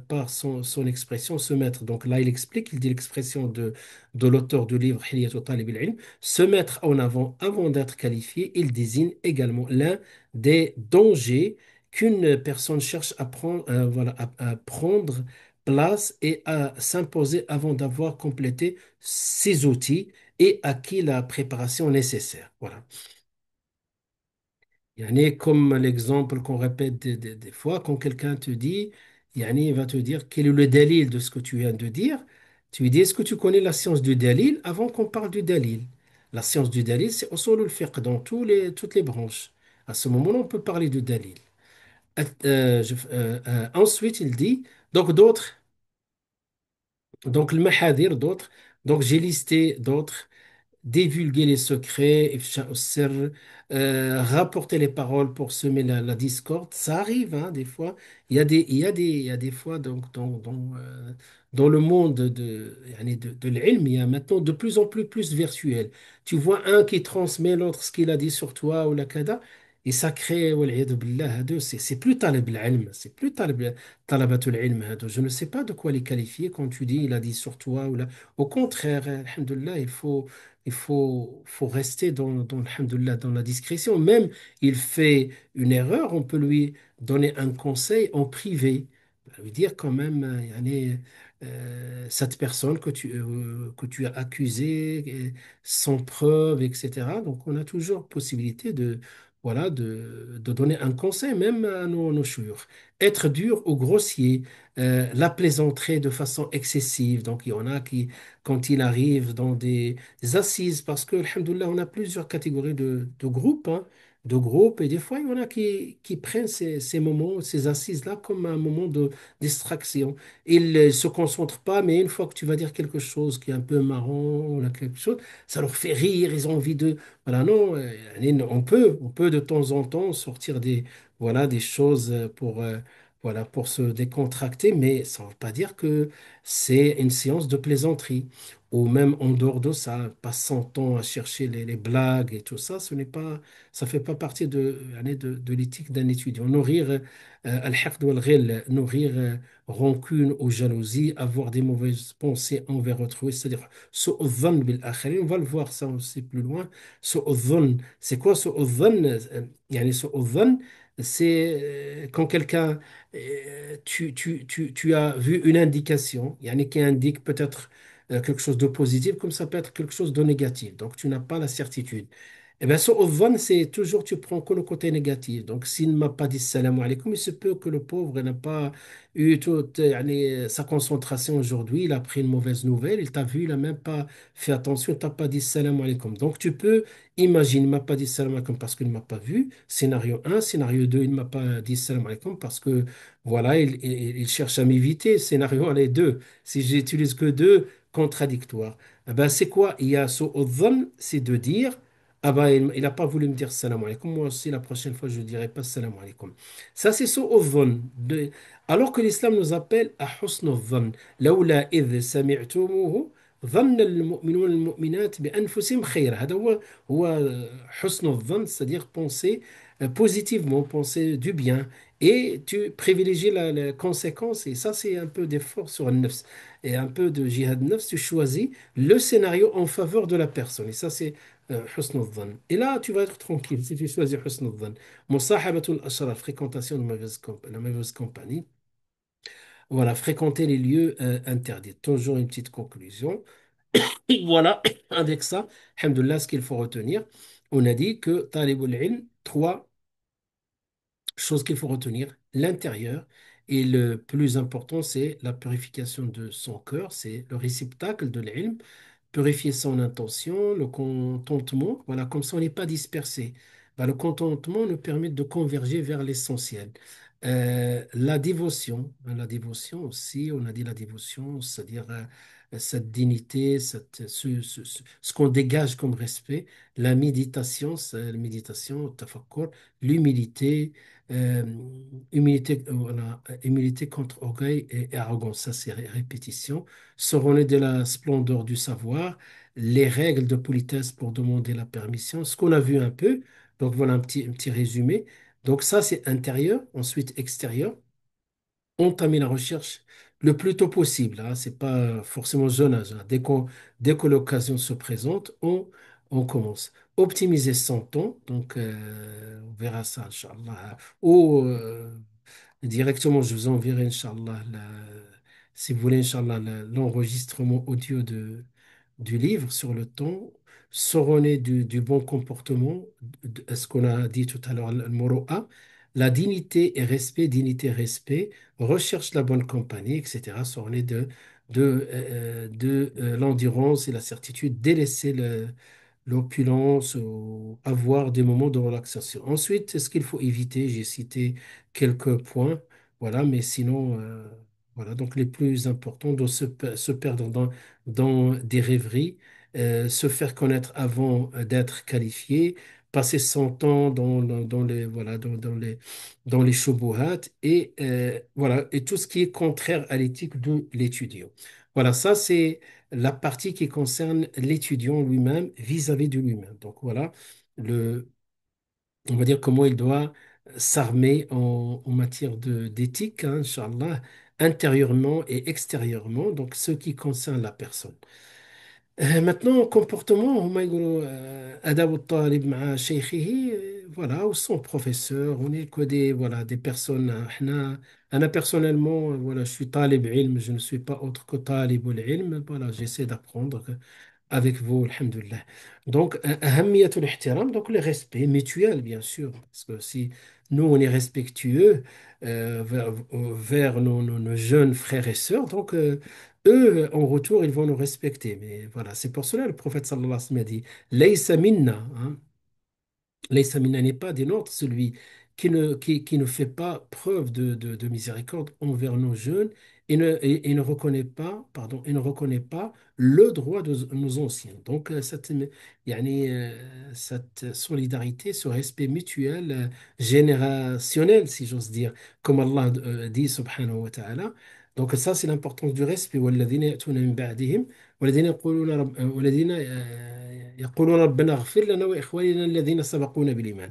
par son expression se mettre. Donc là, il explique, il dit l'expression de l'auteur du livre Hilyatu Talib al-Ilm, se mettre en avant d'être qualifié, il désigne également l'un des dangers qu'une personne cherche à prendre, voilà, à prendre place et à s'imposer avant d'avoir complété ses outils et acquis la préparation nécessaire. Voilà. Yani, comme l'exemple qu'on répète des fois, quand quelqu'un te dit, yani, il va te dire quel est le dalil de ce que tu viens de dire. Tu lui dis, est-ce que tu connais la science du dalil avant qu'on parle du dalil? La science du dalil, c'est usul al-fiqh dans toutes les branches. À ce moment-là, on peut parler du dalil. Ensuite, il dit, donc d'autres, donc le mahadir, d'autres, donc j'ai listé d'autres divulguer les secrets, ifsha sirr, rapporter les paroles pour semer la discorde. Ça arrive, hein, des fois. Il y a des fois dans le monde yani de l'ilm, il y a maintenant de plus en plus virtuel. Tu vois un qui transmet l'autre ce qu'il a dit sur toi ou la kada, et ça crée, wal'iyadu billah, c'est plus talib l'ilm, c'est plus talabatul ilm. Je ne sais pas de quoi les qualifier quand tu dis il a dit sur toi ou là. Au contraire, alhamdoulilah, faut rester alhamdoulilah, dans la discrétion. Même il fait une erreur, on peut lui donner un conseil en privé. Lui dire quand même, yani, cette personne que tu as accusée, sans preuve, etc. Donc on a toujours possibilité voilà, de donner un conseil, même à nos chouïrs. Être dur ou grossier, la plaisanterie de façon excessive. Donc il y en a qui, quand il arrive dans des assises, parce que, alhamdoulilah, on a plusieurs catégories de groupes, hein, de groupes, et des fois, il y en a qui prennent ces moments, ces assises-là, comme un moment de distraction. Ils ne se concentrent pas, mais une fois que tu vas dire quelque chose qui est un peu marrant, ou là, quelque chose, ça leur fait rire, ils ont envie de... Voilà, non, on peut de temps en temps sortir voilà, des choses voilà, pour se décontracter, mais ça ne veut pas dire que c'est une séance de plaisanterie. Ou même en dehors de ça, pas son temps à chercher les blagues et tout ça, ça fait pas partie allez, de l'éthique d'un étudiant. Nourrir al-haqd wal-ghil, nourrir rancune ou jalousie, avoir des mauvaises pensées envers autrui, c'est-à-dire su'u dhann bil akharin. On va le voir ça aussi plus loin. Su'u dhann, c'est quoi su'u dhann? Yani su'u dhann, c'est quand quelqu'un, tu as vu une indication, yani qui indique peut-être quelque chose de positif, comme ça peut être quelque chose de négatif. Donc, tu n'as pas la certitude. Eh bien, sur Ovan, c'est toujours, tu prends que le côté négatif. Donc, s'il ne m'a pas dit salam alaikum, il se peut que le pauvre n'a pas eu toute sa concentration aujourd'hui. Il a pris une mauvaise nouvelle, il t'a vu, il n'a même pas fait attention, il t'a pas dit salam alaikum. Donc, tu peux imaginer, il ne m'a pas dit salam alaikum parce qu'il ne m'a pas vu. Scénario un, scénario 2, il ne m'a pas dit salam alaikum parce que, voilà, il cherche à m'éviter. Scénario 1 et 2. Si j'utilise que deux, contradictoire. Eh ben, c'est quoi? Il y a ce dhann, c'est de dire, ah ben, il n'a pas voulu me dire salam alaikum. Moi aussi, la prochaine fois, je ne dirai pas salam alaikum. Ça, c'est ce dhann. Alors que l'islam nous appelle à husn dhann. لولا إذ سمعتموه ظن المؤمنون المؤمنات بأنفسهم خيرا. هذا هو حسن الظن, c'est-à-dire penser positivement, penser du bien. Et tu privilégies la conséquence. Et ça, c'est un peu d'effort sur le nafs et un peu de jihad nafs, tu choisis le scénario en faveur de la personne. Et ça, c'est husn al-dhann. Et là, tu vas être tranquille si tu choisis husn al-dhann. Musahabatul ashrar, fréquentation de la mauvaise compagnie. Voilà, fréquenter les lieux interdits. Toujours une petite conclusion. Et voilà, avec ça, alhamdoulilah, ce qu'il faut retenir, on a dit que talibul ilm, trois chose qu'il faut retenir, l'intérieur. Et le plus important, c'est la purification de son cœur, c'est le réceptacle de l'ilm, purifier son intention, le contentement, voilà, comme ça on n'est pas dispersé. Ben, le contentement nous permet de converger vers l'essentiel. La dévotion aussi, on a dit la dévotion, c'est-à-dire cette dignité, ce qu'on dégage comme respect. La méditation, c'est la méditation, tafakkur, l'humilité, euh, voilà, humilité contre orgueil et arrogance, ça c'est répétition. Seront de la splendeur du savoir, les règles de politesse pour demander la permission, ce qu'on a vu un peu. Donc voilà un petit résumé. Donc ça c'est intérieur, ensuite extérieur. entamer la recherche le plus tôt possible. Hein. C'est pas forcément jeune âge. Hein. Dès que l'occasion se présente, on commence. Optimiser son temps, donc on verra ça, Inch'Allah. Ou directement, je vous enverrai, Inch'Allah, si vous voulez, Inch'Allah, l'enregistrement audio du livre sur le temps, s'ordonner du bon comportement, ce qu'on a dit tout à l'heure, le mot A, la dignité et respect, recherche la bonne compagnie, etc. S'ordonner de l'endurance et la certitude, délaisser l'opulence ou avoir des moments de relaxation. Ensuite, ce qu'il faut éviter, j'ai cité quelques points, voilà, mais sinon, voilà, donc les plus importants, de se perdre dans des rêveries, se faire connaître avant d'être qualifié, passer son temps dans les, voilà, dans les shubuhat et, voilà, et tout ce qui est contraire à l'éthique de l'étudiant. Voilà, ça c'est la partie qui concerne l'étudiant lui-même vis-à-vis de lui-même. Donc voilà, le, on va dire comment il doit s'armer en matière d'éthique, hein, Inch'Allah, intérieurement et extérieurement, donc ce qui concerne la personne. Maintenant, comportement, هما يقولوا أدب الطالب مع شيخه voilà, ou son professeur, on est que des, voilà, des personnes, أنا personnellement, voilà, je suis talib ilm, je ne suis pas autre que talib ilm, voilà, j'essaie d'apprendre avec vous, alhamdulillah. Donc, ahamiyatul ihtiram, donc le respect mutuel, bien sûr, parce que si nous, on est respectueux vers nos jeunes frères et sœurs, donc eux, en retour, ils vont nous respecter. Mais voilà, c'est pour cela le prophète sallallahu alayhi wa sallam a dit, Laysa minna, hein, Laysa minna n'est pas des nôtres, celui qui ne fait pas preuve de miséricorde envers nos jeunes et ne reconnaît pas, pardon, et ne reconnaît pas le droit de nos anciens. Donc, cette solidarité, ce respect mutuel, générationnel, si j'ose dire, comme Allah dit, subhanahu wa ta'ala. Donc, ça, c'est l'importance du respect. والذين يأتون من بعدهم والذين يقولون والذين يقولون ربنا اغفر لنا وإخواننا الذين سبقونا بالإيمان.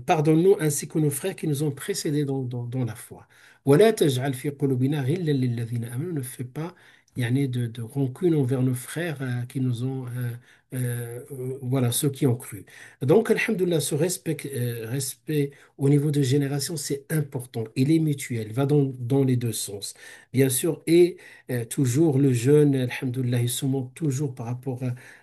Pardonne-nous ainsi que nos frères qui nous ont précédés dans la foi. ولا تجعل في قلوبنا غلا للذين آمنوا. Ne fais pas de rancune envers nos frères qui nous ont, voilà, ceux qui ont cru. Donc, alhamdoulilah, ce respect au niveau de génération, c'est important. Il est mutuel, il va dans les deux sens, bien sûr. Et toujours, le jeune, alhamdoulilah, il se montre toujours par rapport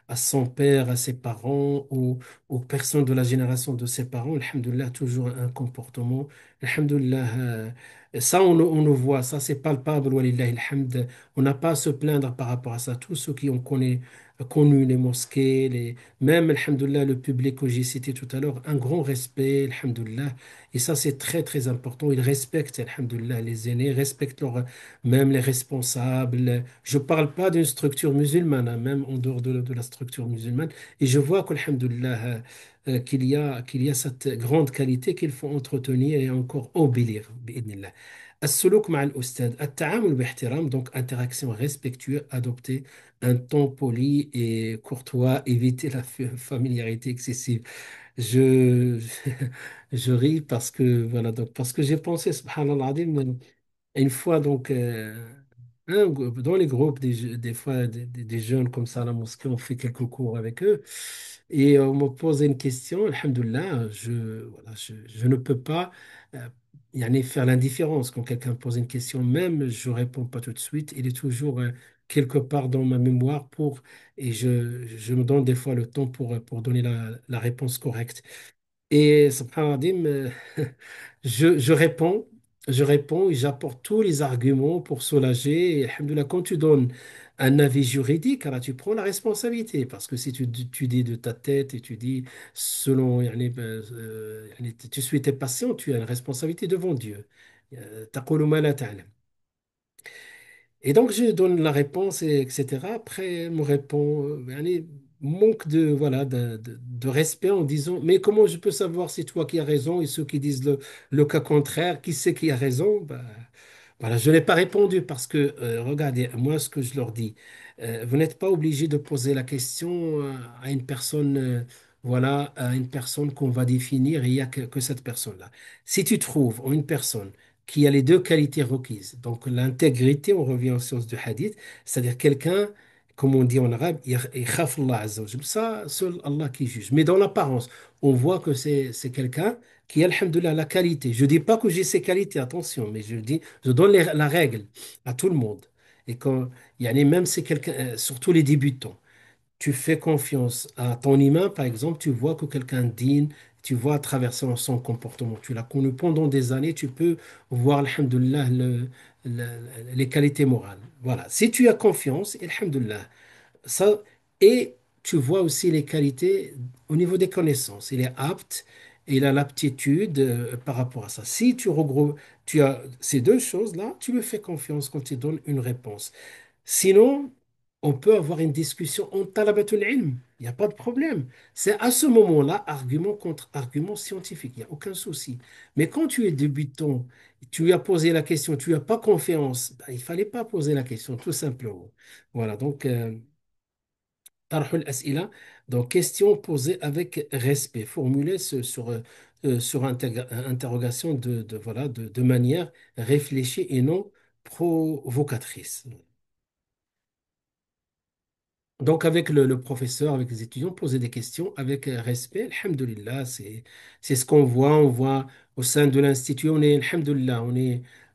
à son père, à ses parents, aux personnes de la génération de ses parents, alhamdoulilah, toujours un comportement. Alhamdoulilah, ça, on le voit, ça, c'est palpable, walillahi alhamd. On n'a pas à se plaindre par rapport à ça. Tous ceux qui ont connu les mosquées, même, alhamdoulilah, le public que j'ai cité tout à l'heure, un grand respect, alhamdoulilah. Et ça, c'est très, très important. Ils respectent, alhamdoulilah, les aînés, respectent même les responsables. Je ne parle pas d'une structure musulmane, hein, même en dehors de la structure musulmane. Et je vois qu'alhamdoulilah, qu'il y a cette grande qualité qu'il faut entretenir et encore embellir. بإذن السلوك مع الأستاذ التعامل باحترام donc interaction respectueuse adopter un ton poli et courtois éviter la familiarité excessive je je ris parce que voilà donc parce que j'ai pensé subhanallah une fois, donc, dans les groupes, des fois, des jeunes comme ça à la mosquée, on fait quelques cours avec eux. Et on me pose une question, alhamdoulilah, voilà, je ne peux pas faire l'indifférence. Quand quelqu'un pose une question, même, je ne réponds pas tout de suite. Il est toujours quelque part dans ma mémoire et je me donne des fois le temps pour donner la réponse correcte. Et subhanallah, je réponds, je réponds et j'apporte tous les arguments pour soulager. Et alhamdoulilah, quand tu donnes un avis juridique, alors tu prends la responsabilité. Parce que si tu dis de ta tête et tu dis selon, tu suis tes patients, tu as une responsabilité devant Dieu. تقول ما لا تعلم. Et donc, je donne la réponse, etc. Après, elle me répond, manque voilà, de respect en disant, mais comment je peux savoir si toi qui as raison et ceux qui disent le cas contraire, qui c'est qui a raison? Bah, voilà, je n'ai pas répondu parce que, regardez, moi, ce que je leur dis, vous n'êtes pas obligé de poser la question à une personne, voilà, à une personne qu'on va définir et il n'y a que cette personne-là. Si tu trouves une personne qui a les deux qualités requises. Donc l'intégrité, on revient aux sources du hadith, c'est-à-dire quelqu'un, comme on dit en arabe, il khaf Allah Azza wa Jal. Ça, seul Allah qui juge. Mais dans l'apparence, on voit que c'est quelqu'un qui a, alhamdoulilah, la qualité. Je dis pas que j'ai ces qualités, attention, mais je dis, je donne la règle à tout le monde. Et quand, même c'est quelqu'un, surtout les débutants, tu fais confiance à ton imam, par exemple, tu vois que quelqu'un digne, tu vois à travers son comportement, tu l'as connu pendant des années, tu peux voir, alhamdoulilah, les qualités morales. Voilà. Si tu as confiance, alhamdoulilah, ça, et tu vois aussi les qualités au niveau des connaissances. Il est apte, il a l'aptitude par rapport à ça. Si tu regroupes, tu as ces deux choses-là, tu lui fais confiance quand tu donnes une réponse. Sinon, on peut avoir une discussion en talabatul ilm. Il n'y a pas de problème. C'est à ce moment-là, argument contre argument scientifique. Il n'y a aucun souci. Mais quand tu es débutant, tu lui as posé la question, tu n'as pas confiance, ben, il ne fallait pas poser la question, tout simplement. Voilà, donc, tarhul as'ila, donc question posée avec respect, formulée sur interrogation voilà, de manière réfléchie et non provocatrice. Donc, avec le professeur, avec les étudiants, poser des questions avec respect. Alhamdulillah, c'est ce qu'on voit. On voit au sein de l'Institut, alhamdulillah,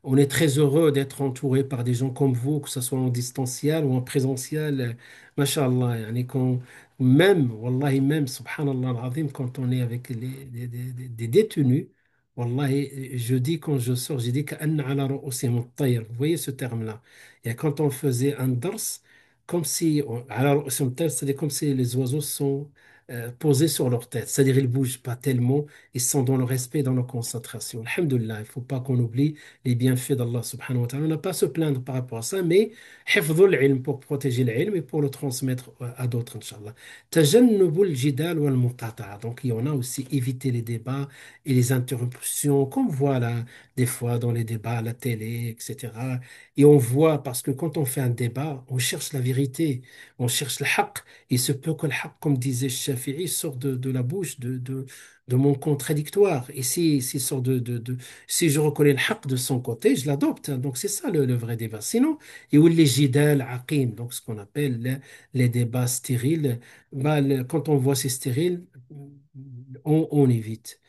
on est très heureux d'être entouré par des gens comme vous, que ce soit en distanciel ou en présentiel. Masha'Allah, même, wallahi, même, subhanallah al-azim, quand on est avec des détenus, wallahi, je dis quand je sors, je dis كأن على رؤوسهم الطير. Vous voyez ce terme-là. Et quand on faisait un dars, comme si, alors, sur une tête, c'est-à-dire comme si les oiseaux sont posés sur leur tête, c'est-à-dire ils ne bougent pas tellement, ils sont dans le respect, dans la concentration. Alhamdulillah, il ne faut pas qu'on oublie les bienfaits d'Allah subhanahu wa ta'ala. On n'a pas à se plaindre par rapport à ça, mais hifdhul ilm pour protéger l'ilm et pour le transmettre à d'autres, Inch'Allah. Tajannubul jidal wal muqata'a. Donc il y en a aussi éviter les débats et les interruptions, comme voilà des fois dans les débats à la télé, etc. Et on voit, parce que quand on fait un débat, on cherche la vérité, on cherche le haqq. Il se peut que le haqq, comme disait Shafi'i, sorte de la bouche de mon contradictoire. Et s'il sort si je reconnais le haqq de son côté, je l'adopte. Donc c'est ça le vrai débat. Sinon, il y a les jidal aqim, donc ce qu'on appelle les débats stériles. Bah, quand on voit ces stériles, on évite.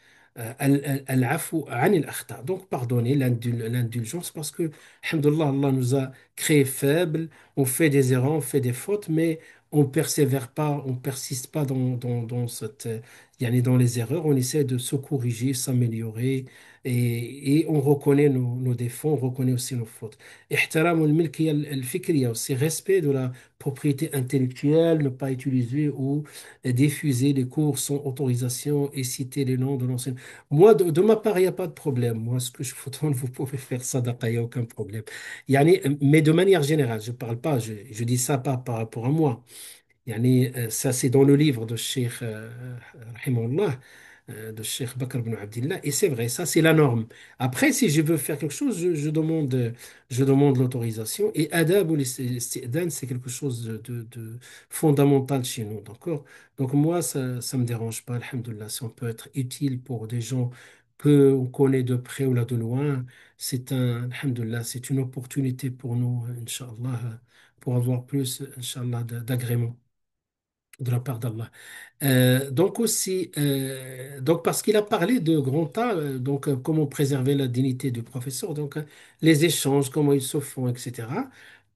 Al-afu anil akhta. Donc, pardonner l'indulgence parce que, alhamdoulilah, Allah nous a créés faibles, on fait des erreurs, on fait des fautes, mais on persévère pas, on persiste pas dans dans les erreurs, on essaie de se corriger, s'améliorer et on reconnaît nos défauts, on reconnaît aussi nos fautes. احترام الملكية الفكرية aussi, respect de la propriété intellectuelle, ne pas utiliser ou diffuser les cours sans autorisation et citer les noms de l'enseignant. Moi, de ma part, il n'y a pas de problème. Moi, ce que je vous donne, vous pouvez faire sadaqa, il n'y a aucun problème. Mais de manière générale, je parle pas, je dis ça pas par rapport à moi. Ça, c'est dans le livre de Cheikh, rahimahullah, de Cheikh Bakr ibn Abdillah, et c'est vrai, ça, c'est la norme. Après, si je veux faire quelque chose, je demande l'autorisation, et adab ou l'isti'dan, c'est quelque chose de fondamental chez nous, d'accord? Donc, moi, ça ne me dérange pas, alhamdoulilah, si on peut être utile pour des gens qu'on connaît de près ou là de loin, alhamdoulilah, c'est une opportunité pour nous, Inch'Allah, pour avoir plus, Inch'Allah, d'agrément de la part d'Allah. Donc aussi, donc parce qu'il a parlé de grand tas, comment préserver la dignité du professeur, les échanges, comment ils se font, etc.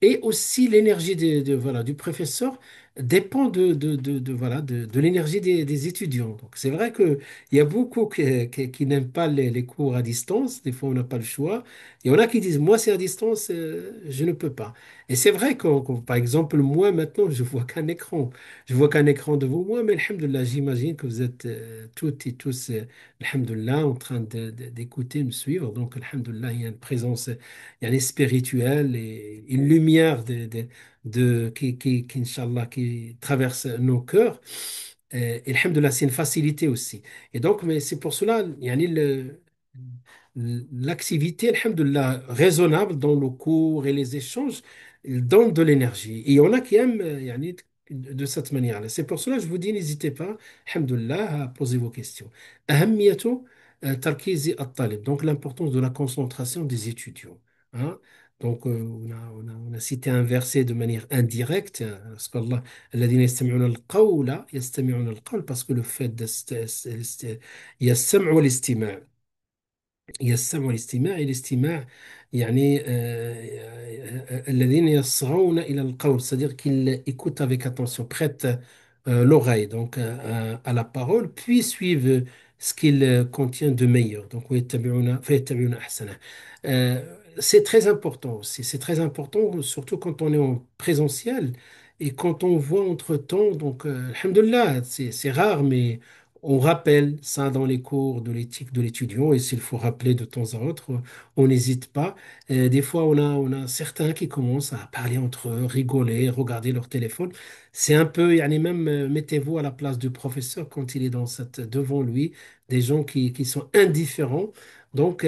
Et aussi l'énergie voilà, du professeur dépend voilà, de l'énergie des étudiants. Donc c'est vrai qu'il y a beaucoup qui n'aiment pas les cours à distance, des fois on n'a pas le choix. Il y en a qui disent, moi c'est à distance, je ne peux pas. Et c'est vrai par exemple, moi maintenant, je vois qu'un écran. Je vois qu'un écran devant moi, mais alhamdoulilah, j'imagine que vous êtes toutes et tous, alhamdoulilah, en train d'écouter, me suivre. Donc, alhamdoulilah, il y a une présence, il y a une spirituelle et une lumière Inch'Allah, qui traverse nos cœurs. Et alhamdoulilah, c'est une facilité aussi. Et donc, mais c'est pour cela, l'activité, alhamdoulilah, raisonnable dans le cours et les échanges, il donne de l'énergie. Et il y en a qui aiment, de cette manière-là. C'est pour cela que je vous dis, n'hésitez pas, alhamdoulilah, à poser vos questions. أهمية تركيز الطالب. Donc, l'importance de la concentration des étudiants. Hein. Donc, on a cité un verset de manière indirecte, parce qu'Allah, الذين يستمعون القول يستمعون القول, parce que le fait de, il y a السمع والاستماع. Il y a السمع والاستماع et الاستماع يعني الذين يصغون إلى القول, c'est-à-dire qu'ils écoutent avec attention, prêtent l'oreille donc à la parole, puis suivent ce qu'il contient de meilleur. Donc فيتبعون أحسنه. Euh, c'est très important aussi, c'est très important, surtout quand on est en présentiel et quand on voit entre-temps, donc alhamdoulilah, c'est rare, mais on rappelle ça dans les cours de l'éthique de l'étudiant et s'il faut rappeler de temps à autre, on n'hésite pas. Des fois, on a certains qui commencent à parler entre eux, rigoler, regarder leur téléphone. C'est un peu, yani même, mettez-vous à la place du professeur quand il est devant lui, des gens qui sont indifférents. Donc,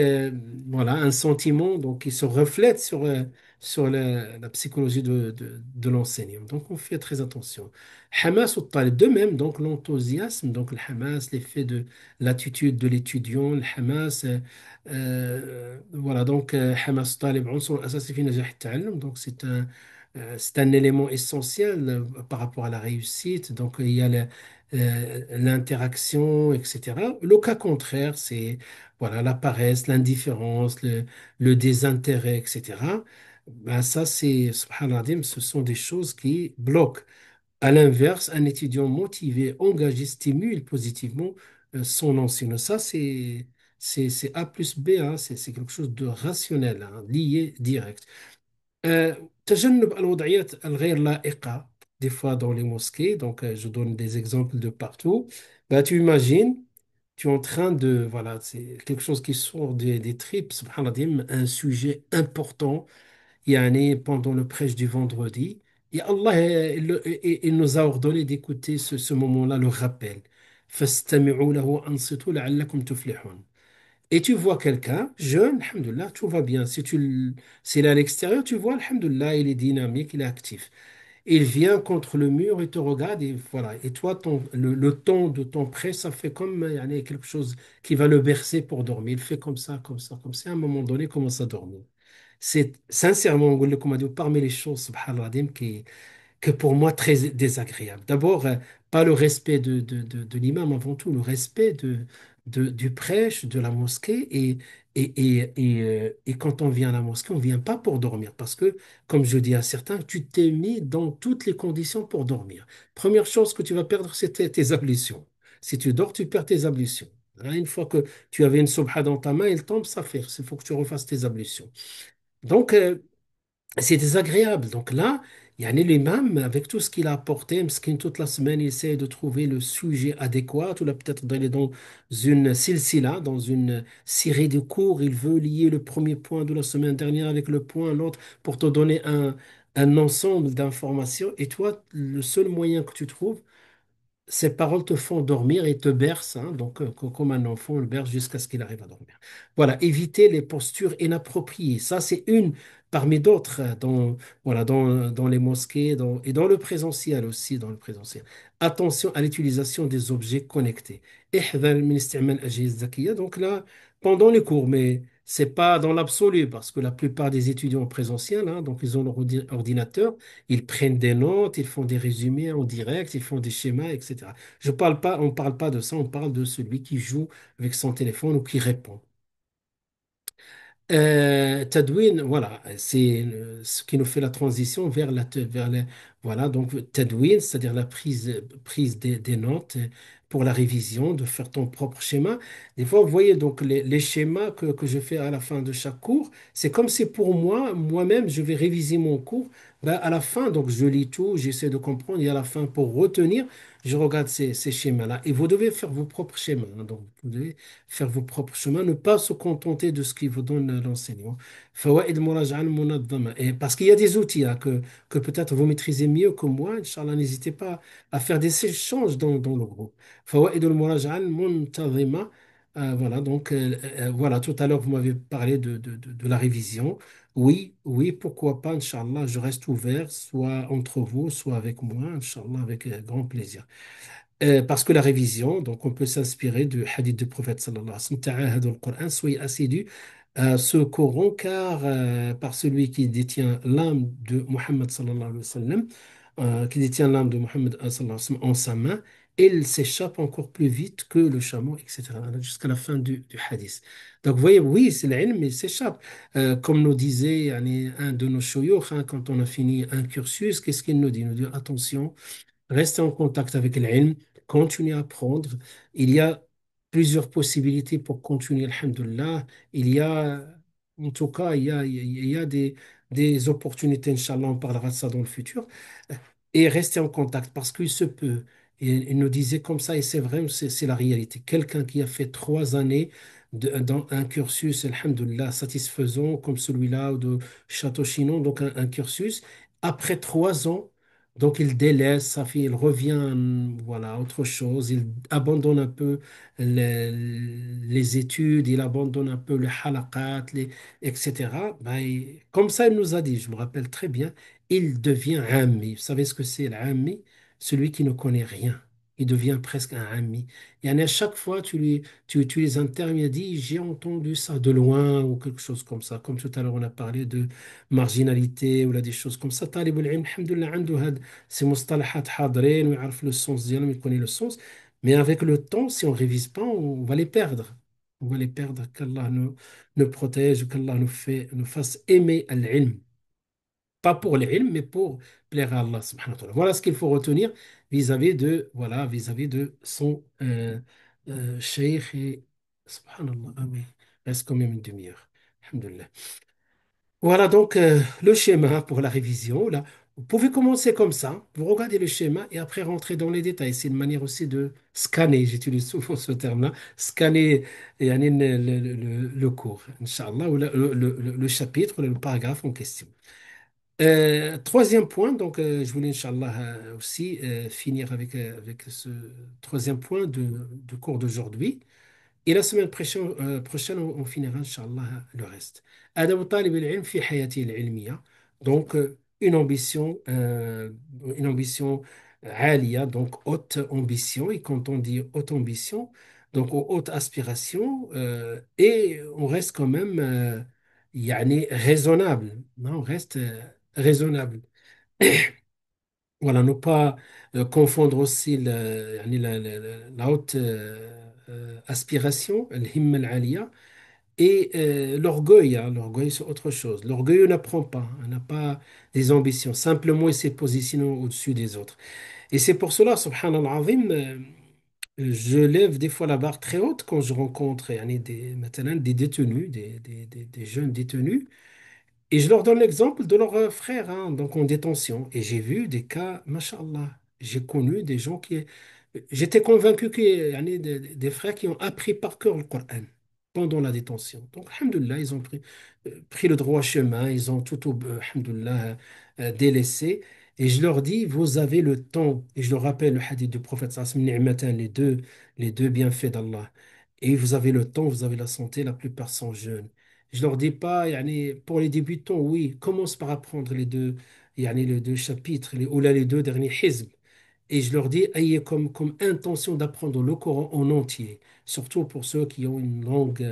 voilà, un sentiment donc, qui se reflète sur la psychologie de l'enseignant. Donc, on fait très attention. Hamas ou Talib, de même, donc l'enthousiasme, donc le Hamas, l'effet de l'attitude de l'étudiant, le Hamas, voilà, donc Hamas Talib, عنصر أساسي في نجاح التعلم. Donc c'est un élément essentiel par rapport à la réussite. Donc il y a l'interaction, etc. Le cas contraire, c'est voilà, la paresse, l'indifférence, le désintérêt, etc. Ben, ça, subhanallah, ce sont des choses qui bloquent. À l'inverse, un étudiant motivé, engagé, stimule positivement son enseignant. Ça, c'est A plus B, hein, c'est quelque chose de rationnel, hein, lié, direct. تجنب الوضعيات الغير لائقة des fois dans les mosquées, donc je donne des exemples de partout. Bah, tu imagines, tu es en train de, voilà, c'est quelque chose qui sort des tripes, subhanallah, un sujet important yani, pendant le prêche du vendredi. Et Allah, il nous a ordonné d'écouter ce moment-là, le rappel. فاستمعوا له أنصتوا لعلكم تفلحون. Et tu vois quelqu'un, jeune, alhamdoulilah, tout va bien. S'il est à l'extérieur, tu vois, alhamdoulilah, il est dynamique, il est actif. Il vient contre le mur, il te regarde et voilà. Et toi, le temps de ton prêt, ça fait comme yani, quelque chose qui va le bercer pour dormir. Il fait comme ça, comme ça, comme ça. À un moment donné, il commence à dormir. C'est sincèrement, on le dit, parmi les choses, subhanallah, que pour moi très désagréable. D'abord, pas le respect de l'imam avant tout, le respect du prêche, de la mosquée. Et quand on vient à la mosquée, on ne vient pas pour dormir parce que, comme je dis à certains, tu t'es mis dans toutes les conditions pour dormir. Première chose que tu vas perdre, c'est tes ablutions. Si tu dors, tu perds tes ablutions. Hein, une fois que tu avais une subha dans ta main, elle tombe, ça fait. Il faut que tu refasses tes ablutions. Donc, c'est désagréable. Donc là, il y a l'imam, avec tout ce qu'il a apporté, Mskin, toute la semaine, il essaie de trouver le sujet adéquat, ou là peut-être d'aller dans une silsila, dans une série de cours. Il veut lier le premier point de la semaine dernière avec le point, l'autre, pour te donner un ensemble d'informations. Et toi, le seul moyen que tu trouves, ces paroles te font dormir et te bercent, hein, donc comme un enfant, on le berce jusqu'à ce qu'il arrive à dormir. Voilà, éviter les postures inappropriées. Ça, c'est une parmi d'autres voilà, dans les mosquées et dans le présentiel aussi, dans le présentiel. Attention à l'utilisation des objets connectés. احذر من استعمال الأجهزة الذكية. Donc là, pendant les cours, mais c'est pas dans l'absolu, parce que la plupart des étudiants en présentiel, hein, donc ils ont leur ordinateur. Ils prennent des notes, ils font des résumés en direct, ils font des schémas, etc. On ne parle pas de ça, on parle de celui qui joue avec son téléphone ou qui répond. Tadwin, voilà, c'est ce qui nous fait la transition voilà, donc Tadwin, c'est-à-dire la prise des notes pour la révision, de faire ton propre schéma. Des fois, vous voyez, donc les schémas que je fais à la fin de chaque cours, c'est comme si pour moi, moi-même, je vais réviser mon cours. Ben, à la fin, donc je lis tout, j'essaie de comprendre, et à la fin, pour retenir, je regarde ces schémas-là. Et vous devez faire vos propres schémas, hein. Donc, vous devez faire vos propres chemins, ne pas se contenter de ce qu'il vous donne l'enseignant. فوائد المراجعة المنظمة. Et parce qu'il y a des outils hein, que peut-être vous maîtrisez mieux que moi, Inch'Allah, n'hésitez pas à faire des échanges dans le groupe. فوائد المراجعة المنتظمة. Voilà, donc voilà, tout à l'heure vous m'avez parlé de la révision. Oui, oui, pourquoi pas, Inch'Allah, je reste ouvert, soit entre vous, soit avec moi, Inch'Allah, avec grand plaisir. Parce que la révision, donc on peut s'inspirer du hadith du prophète sallallahu alayhi wa sallam, Ta'ahadu al-Qur'an, soyez assidus à ce Coran, car par celui qui détient l'âme de Muhammad sallallahu alayhi wa sallam, qui détient l'âme de Muhammad sallallahu alayhi wa sallam en sa main, il s'échappe encore plus vite que le chameau, etc. Jusqu'à la fin du hadith. Donc vous voyez, oui, c'est l'ilm, mais il s'échappe. Comme nous disait yani, un de nos shuyukh, hein, quand on a fini un cursus, qu'est-ce qu'il nous dit? Il nous dit attention. Restez en contact avec l'ilm, continuez à apprendre. Il y a plusieurs possibilités pour continuer, alhamdulillah. Il y a, en tout cas, il y a des opportunités, Inch'Allah, on parlera de ça dans le futur. Et restez en contact parce qu'il se peut. Et il nous disait comme ça, et c'est vrai, c'est la réalité. Quelqu'un qui a fait 3 années dans un cursus, alhamdulillah, satisfaisant comme celui-là ou de Château-Chinon, donc un cursus, après 3 ans, donc il délaisse sa fille, il revient voilà, à autre chose, il abandonne un peu les études, il abandonne un peu les halaqat, etc. Ben, comme ça, il nous a dit, je me rappelle très bien, il devient ami. Vous savez ce que c'est l'ami? Celui qui ne connaît rien. Il devient presque un ami. Et à chaque fois, tu utilises un terme, il dit, j'ai entendu ça de loin ou quelque chose comme ça. Comme tout à l'heure, on a parlé de marginalité ou là, des choses comme ça. طالب العلم الحمد لله عنده هاد ces مصطلحات حاضرين ويعرف le sens ديالهم, il connaît le sens. Mais avec le temps, si on ne révise pas, on va les perdre. On va les perdre. Qu'Allah nous protège, qu'Allah nous fasse aimer l'ilm. Pas pour l'ilm, mais pour plaire à Allah subhanahu wa ta'ala. Voilà ce qu'il faut retenir vis-à-vis de, voilà, vis-à-vis de son cheikh. Et, subhanallah, ah oui, il reste quand même une demi-heure. Alhamdulillah. Voilà donc le schéma pour la révision. Là, vous pouvez commencer comme ça, vous regardez le schéma et après rentrer dans les détails. C'est une manière aussi de scanner, j'utilise souvent ce terme-là, scanner yani, le cours, Inch'Allah, ou le chapitre, ou le paragraphe en question. Troisième point, donc je voulais, Inch'Allah, aussi finir avec ce troisième point du cours d'aujourd'hui. Et la semaine prochaine on finira, Inch'Allah, le reste. أدب طالب العلم في حياته العلمية. Donc, une ambition عالية, donc haute ambition. Et quand on dit haute ambition, donc haute aspiration, et on reste quand même يعني raisonnable. Non, on reste raisonnable. Voilà, ne pas confondre aussi يعني la haute aspiration, الهمة العالية, et l'orgueil. Hein. L'orgueil, c'est autre chose. L'orgueil, on n'apprend pas, on n'a pas des ambitions. Simplement, il s'est positionné au-dessus des autres. Et c'est pour cela, subhanallah azim, je lève des fois la barre très haute quand je rencontre يعني, maintenant, des détenus, des jeunes détenus. Et je leur donne l'exemple de leur frère, hein, donc en détention. Et j'ai vu des cas, mashallah, j'ai connu des gens qui... J'étais convaincu qu'il y a des frères qui ont appris par cœur le Coran pendant la détention. Donc, alhamdoulilah, ils ont pris le droit chemin, ils ont tout, alhamdoulilah, délaissé. Et je leur dis, vous avez le temps. Et je leur rappelle le hadith du prophète, sallallahu alayhi wa sallam, les deux bienfaits d'Allah. Et vous avez le temps, vous avez la santé, la plupart sont jeunes. Je leur dis pas, yani, pour les débutants, oui, commence par apprendre les deux chapitres, ou là, les deux derniers hizb. Et je leur dis, ayez comme intention d'apprendre le Coran en entier, surtout pour ceux qui ont une longue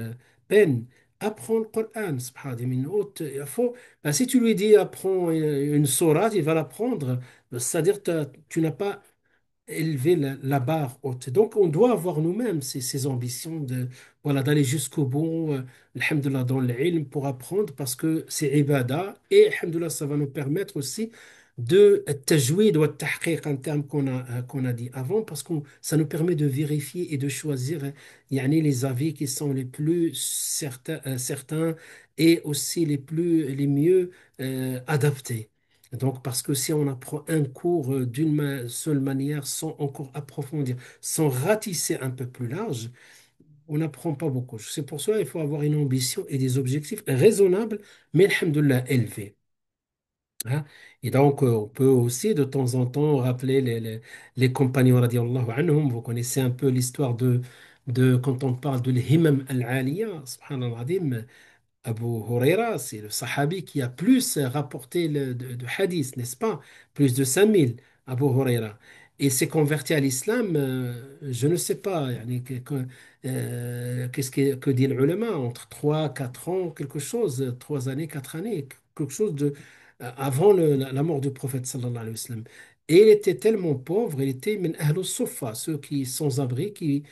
peine. Apprends le Coran, subhanallah, min haute, il faut, ben, si tu lui dis apprends une sourate, il va l'apprendre. C'est-à-dire que tu n'as pas élever la barre haute. Donc, on doit avoir nous-mêmes ces ambitions de, voilà, d'aller jusqu'au bout, alhamdoulilah, dans l'ilm pour apprendre parce que c'est ibada et, alhamdoulilah, ça va nous permettre aussi de tajwid ou tahqiq, un terme qu'on a dit avant, parce que ça nous permet de vérifier et de choisir yani, les avis qui sont les plus certains et aussi les mieux adaptés. Donc, parce que si on apprend un cours d'une seule manière, sans encore approfondir, sans ratisser un peu plus large, on n'apprend pas beaucoup. C'est pour cela qu'il faut avoir une ambition et des objectifs raisonnables, mais alhamdoulilah élevés. Hein. Et donc, on peut aussi de temps en temps rappeler les compagnons radiallahu anhum. Vous connaissez un peu l'histoire quand on parle de l'himam al-aliya, subhanallah, Abu Huraira, c'est le sahabi qui a plus rapporté de hadith, n'est-ce pas? Plus de 5000, Abu Huraira. et s'est converti à l'islam, je ne sais pas, yani, qu'est-ce que dit l'ulama, entre 3 4 ans, quelque chose, 3 années, 4 années, quelque chose avant la mort du prophète sallallahu alayhi wa sallam. Et il était tellement pauvre, il était min ahlus suffa, ceux qui sans-abri, qui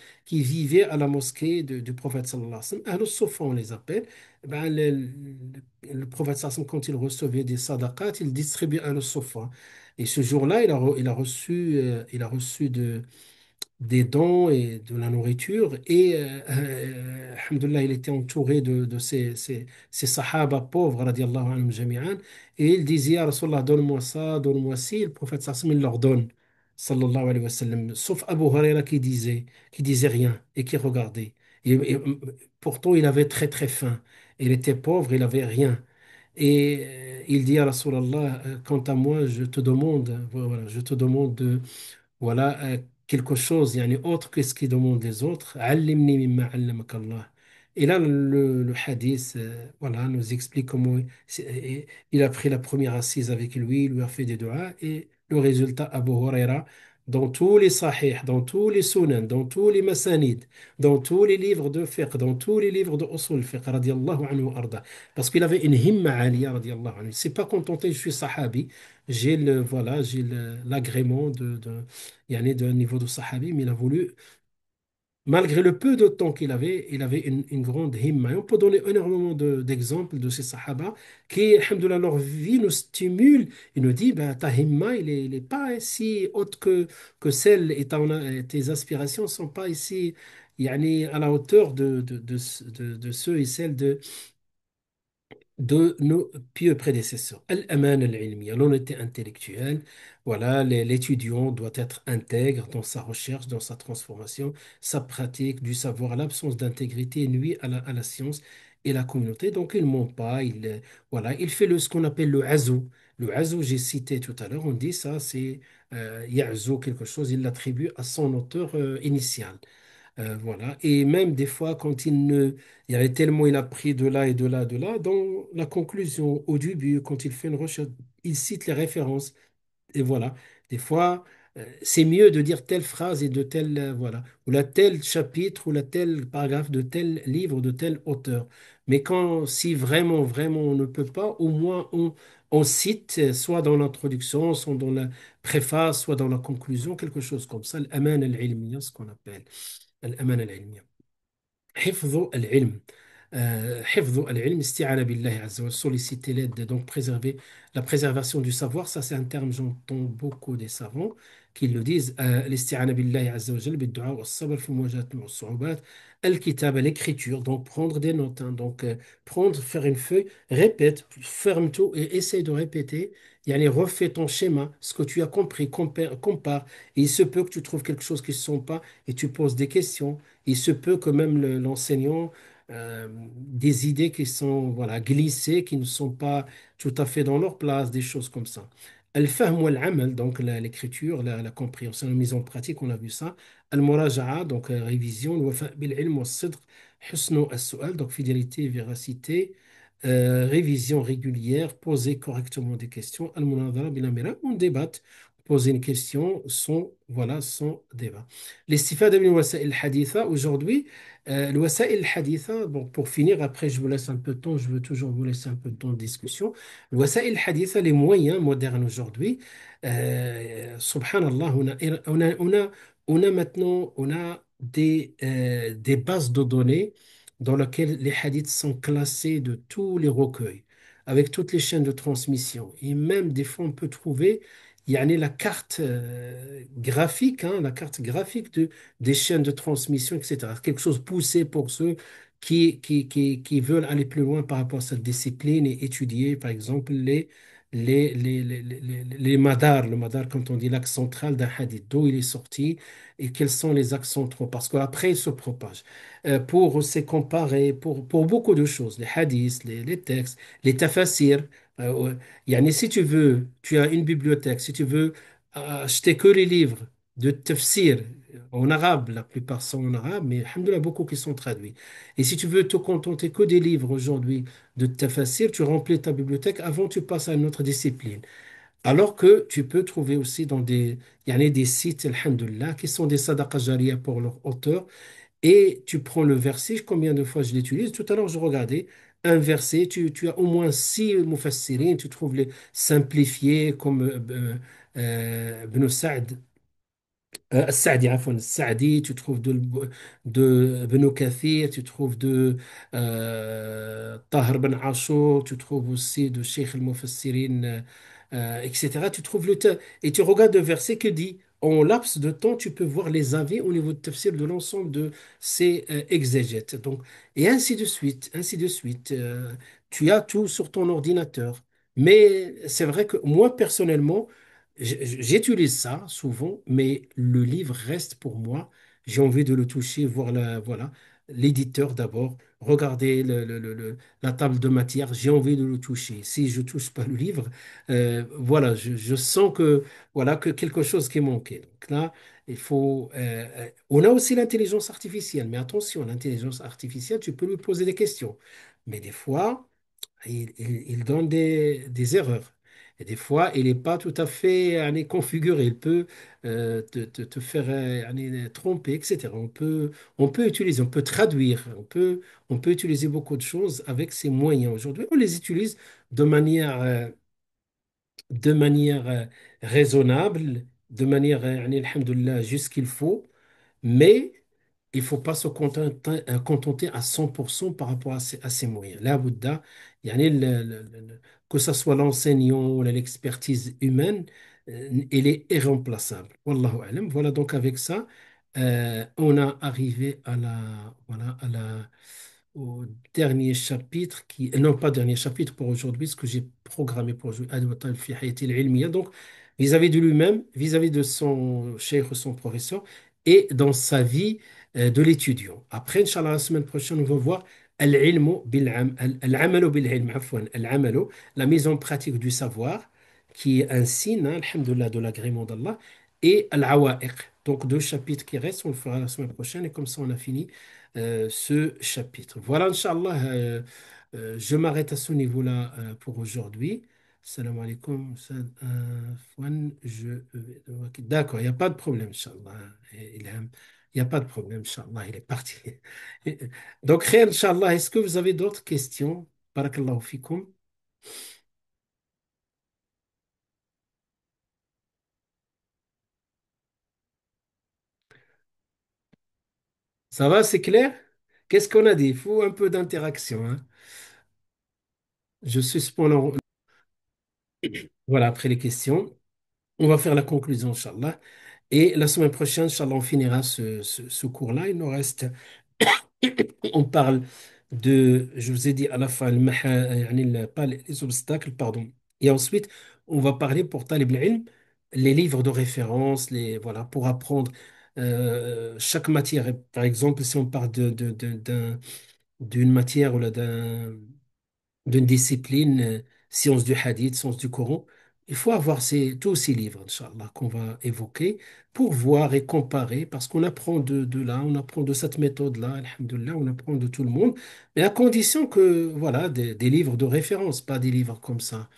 vivaient à la mosquée du prophète sallallahu alayhi wa sallam. Ahlus suffa, on les appelle. Ben, le prophète sallallahu alayhi wa sallam, quand il recevait des sadaqat, il distribuait ahlus suffa. Et ce jour-là, il a reçu des dons et de la nourriture. Et, alhamdoulilah, il était entouré de ces sahaba pauvres, radiallahu anhum jami'an. Et il disait, à Rasulallah, donne-moi ça, donne-moi ci. Le prophète sallam, il leur donne, sallallahu alayhi wa sallam. Sauf Abu Huraira qui disait rien et qui regardait. Pourtant, il avait très, très faim. Il était pauvre, il avait rien. Et il dit à Rasulallah, quant à moi, je te demande, voilà, je te demande de voilà quelque chose yani, autre que ce qu'ils demandent les autres. Allimni mimma allamaka Allah. Et là, le hadith voilà, nous explique comment il a pris la première assise avec lui, il lui a fait des doigts, et le résultat, Abu Huraira, dans tous les sahih, dans tous les sunan, dans tous les masanid, dans tous les livres de fiqh, dans tous les livres de usul fiqh, radiallahu anhu wa arda. Parce qu'il avait une himma aliyah, radiallahu anhu. Il ne s'est pas contenté, je suis sahabi, voilà, j'ai l'agrément yani d'un niveau de sahabi, mais il a voulu, malgré le peu de temps qu'il avait, il avait une grande himma. Et on peut donner énormément d'exemples de ces sahaba qui, alhamdoulilah, leur vie nous stimule et nous dit, bah, ta himma, il est pas si haute que celle et tes aspirations ne sont pas ici, yani, à la hauteur de ceux et celles de nos pieux prédécesseurs. Al-aman al-ilmiya, l'honnêteté intellectuelle. Voilà, l'étudiant doit être intègre dans sa recherche, dans sa transformation, sa pratique du savoir. L'absence d'intégrité nuit à la science et la communauté. Donc, il ne ment pas. Voilà, il fait ce qu'on appelle le azou. Le azou, j'ai cité tout à l'heure, on dit ça, c'est ya'zou quelque chose, il l'attribue à son auteur initial. Voilà. Et même des fois, quand il y avait tellement, il a pris de là et de là, de là, dans la conclusion, au début, quand il fait une recherche, il cite les références. Et voilà. Des fois, c'est mieux de dire telle phrase et de tel, voilà, ou la tel chapitre ou la tel paragraphe de tel livre, de tel auteur. Mais si vraiment, vraiment, on ne peut pas, au moins on cite, soit dans l'introduction, soit dans la préface, soit dans la conclusion, quelque chose comme ça, l'aman al-ilmiya, ce qu'on appelle. الأمانة العلمية حفظ العلم حفظ العلم استعانة بالله عز وجل solliciter l'aide donc préserver la préservation du savoir ça c'est un terme j'entends beaucoup des savants qui le disent الاستعانة بالله عز وجل بالدعاء والصبر في مواجهة الصعوبات الكتابة l'écriture donc prendre des notes hein, donc prendre faire une feuille répète ferme tout et essaye de répéter يعني refais ton schéma ce que tu as compris compare et il se peut que tu trouves quelque chose qui ne sont pas et tu poses des questions. Il se peut que même l'enseignant, des idées qui sont voilà, glissées, qui ne sont pas tout à fait dans leur place, des choses comme ça. Al-fahm wal-amal, donc l'écriture, la compréhension, la mise en pratique, on a vu ça. Al-muraja'a, donc révision. Al-wafa' bil-ilm was-sidq, husnu as-su'al, donc fidélité et véracité. Révision régulière, poser correctement des questions. Al-munadara bil-amira, on débatte, poser une question voilà, sans débat. L'estifada min wasa'il haditha, aujourd'hui, le wasa'il haditha, bon, pour finir, après je vous laisse un peu de temps, je veux toujours vous laisser un peu de temps de discussion. Le wasa'il haditha, les moyens modernes aujourd'hui, subhanallah, on a maintenant des bases de données dans lesquelles les hadiths sont classés de tous les recueils, avec toutes les chaînes de transmission. Et même des fois, on peut trouver يعني la carte graphique, hein, la carte graphique des chaînes de transmission, etc. Quelque chose poussé pour ceux qui veulent aller plus loin par rapport à cette discipline et étudier, par exemple, les madars. Le madar, quand on dit l'axe central d'un hadith, d'où il est sorti et quels sont les axes centraux, parce qu'après, il se propage. Pour se comparer, pour beaucoup de choses, les hadiths, les textes, les tafasirs. Yani, si tu veux, tu as une bibliothèque, si tu veux acheter que les livres de tafsir en arabe, la plupart sont en arabe, mais alhamdoulilah, beaucoup qui sont traduits. Et si tu veux te contenter que des livres aujourd'hui de tafsir, tu remplis ta bibliothèque, avant tu passes à une autre discipline. Alors que tu peux trouver aussi dans il y en a des sites, alhamdoulilah, qui sont des sadaqas jariyah pour leur auteur. Et tu prends le verset, combien de fois je l'utilise? Tout à l'heure, je regardais un verset, tu as au moins six mufassirin, tu trouves les simplifiés comme Ibn Sa'd, Sa'di, عفواً, Sa'di, tu trouves de Ibn Kathir, tu trouves de Tahir ben Ashur, tu trouves aussi de Sheikh al-Mufassirin, etc. Tu trouves et tu regardes le verset que dit. En laps de temps, tu peux voir les avis au niveau de tafsir de l'ensemble de ces exégètes. Donc, et ainsi de suite, ainsi de suite. Tu as tout sur ton ordinateur. Mais c'est vrai que moi, personnellement, j'utilise ça souvent, mais le livre reste pour moi. J'ai envie de le toucher, voir voilà, l'éditeur d'abord, regarder la table de matière. J'ai envie de le toucher. Si je touche pas le livre, voilà, je sens que voilà que quelque chose qui manquait. Donc là, il faut. On a aussi l'intelligence artificielle, mais attention, l'intelligence artificielle, tu peux lui poser des questions, mais des fois il donne des erreurs. Et des fois, il n'est pas tout à fait configuré. Il peut te faire tromper, etc. On peut utiliser, on peut traduire, on peut utiliser beaucoup de choses avec ces moyens. Aujourd'hui, on les utilise de de manière raisonnable, de manière, alhamdoulilah, juste ce qu'il faut. Mais il ne faut pas se contenter à 100% par rapport à ces moyens. Là, Bouddha, yani que ce soit l'enseignant ou l'expertise humaine, elle est irremplaçable. Wallahu alam. Voilà, donc avec ça, on a arrivé à voilà, au dernier chapitre non pas dernier chapitre pour aujourd'hui, ce que j'ai programmé pour aujourd'hui, Adwatal fi hayati al-ilmiya. Donc, vis-à-vis de lui-même, vis-à-vis de son cheikh, son professeur, et dans sa vie de l'étudiant. Après, Inch'Allah, la semaine prochaine, on va voir al-amalu bil-ilm, afwan, al-amalu, la mise en pratique du savoir, qui est un signe, hein, alhamdoulilah, de l'agrément d'Allah, et al-awa'iq. Donc, deux chapitres qui restent, on le fera la semaine prochaine, et comme ça, on a fini ce chapitre. Voilà, Inch'Allah, je m'arrête à ce niveau-là pour aujourd'hui. Salam alaikum. Fouane, D'accord, il n'y a pas de problème, Inch'Allah. Il n'y a pas de problème, Inch'Allah, il est parti. Donc, Khair, Inch'Allah, est-ce que vous avez d'autres questions? Barakallahu fikum. Ça va, c'est clair? Qu'est-ce qu'on a dit? Il faut un peu d'interaction, hein. Je suspends Voilà, après les questions. On va faire la conclusion, Inch'Allah. Et la semaine prochaine, Inch'Allah, on finira ce cours-là. Il nous reste, on parle je vous ai dit à la fin, pas les obstacles, pardon. Et ensuite, on va parler pour Talib al-Ilm, les livres de référence, voilà, pour apprendre chaque matière. Par exemple, si on parle d'une matière ou là, d'une discipline, science du hadith, science du Coran, il faut avoir tous ces livres, Inch'Allah, qu'on va évoquer pour voir et comparer, parce qu'on apprend de là, on apprend de cette méthode-là, alhamdoulilah, on apprend de tout le monde, mais à condition que, voilà, des livres de référence, pas des livres comme ça.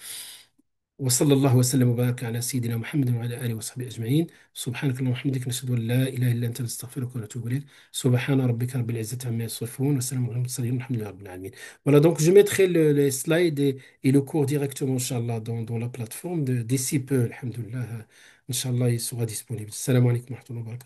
وصلى الله وسلم وبارك على سيدنا محمد وعلى اله وصحبه اجمعين سبحانك اللهم وبحمدك نشهد ان لا اله الا انت نستغفرك ونتوب اليك سبحان ربك رب العزه عما يصفون وسلام على المرسلين والحمد لله رب العالمين. Voilà, donc je mettrai les slides et le cours directement inchallah dans la plateforme d'ici peu alhamdulillah inchallah il sera disponible. Salam alaikum wa rahmatullahi wa barakatuh.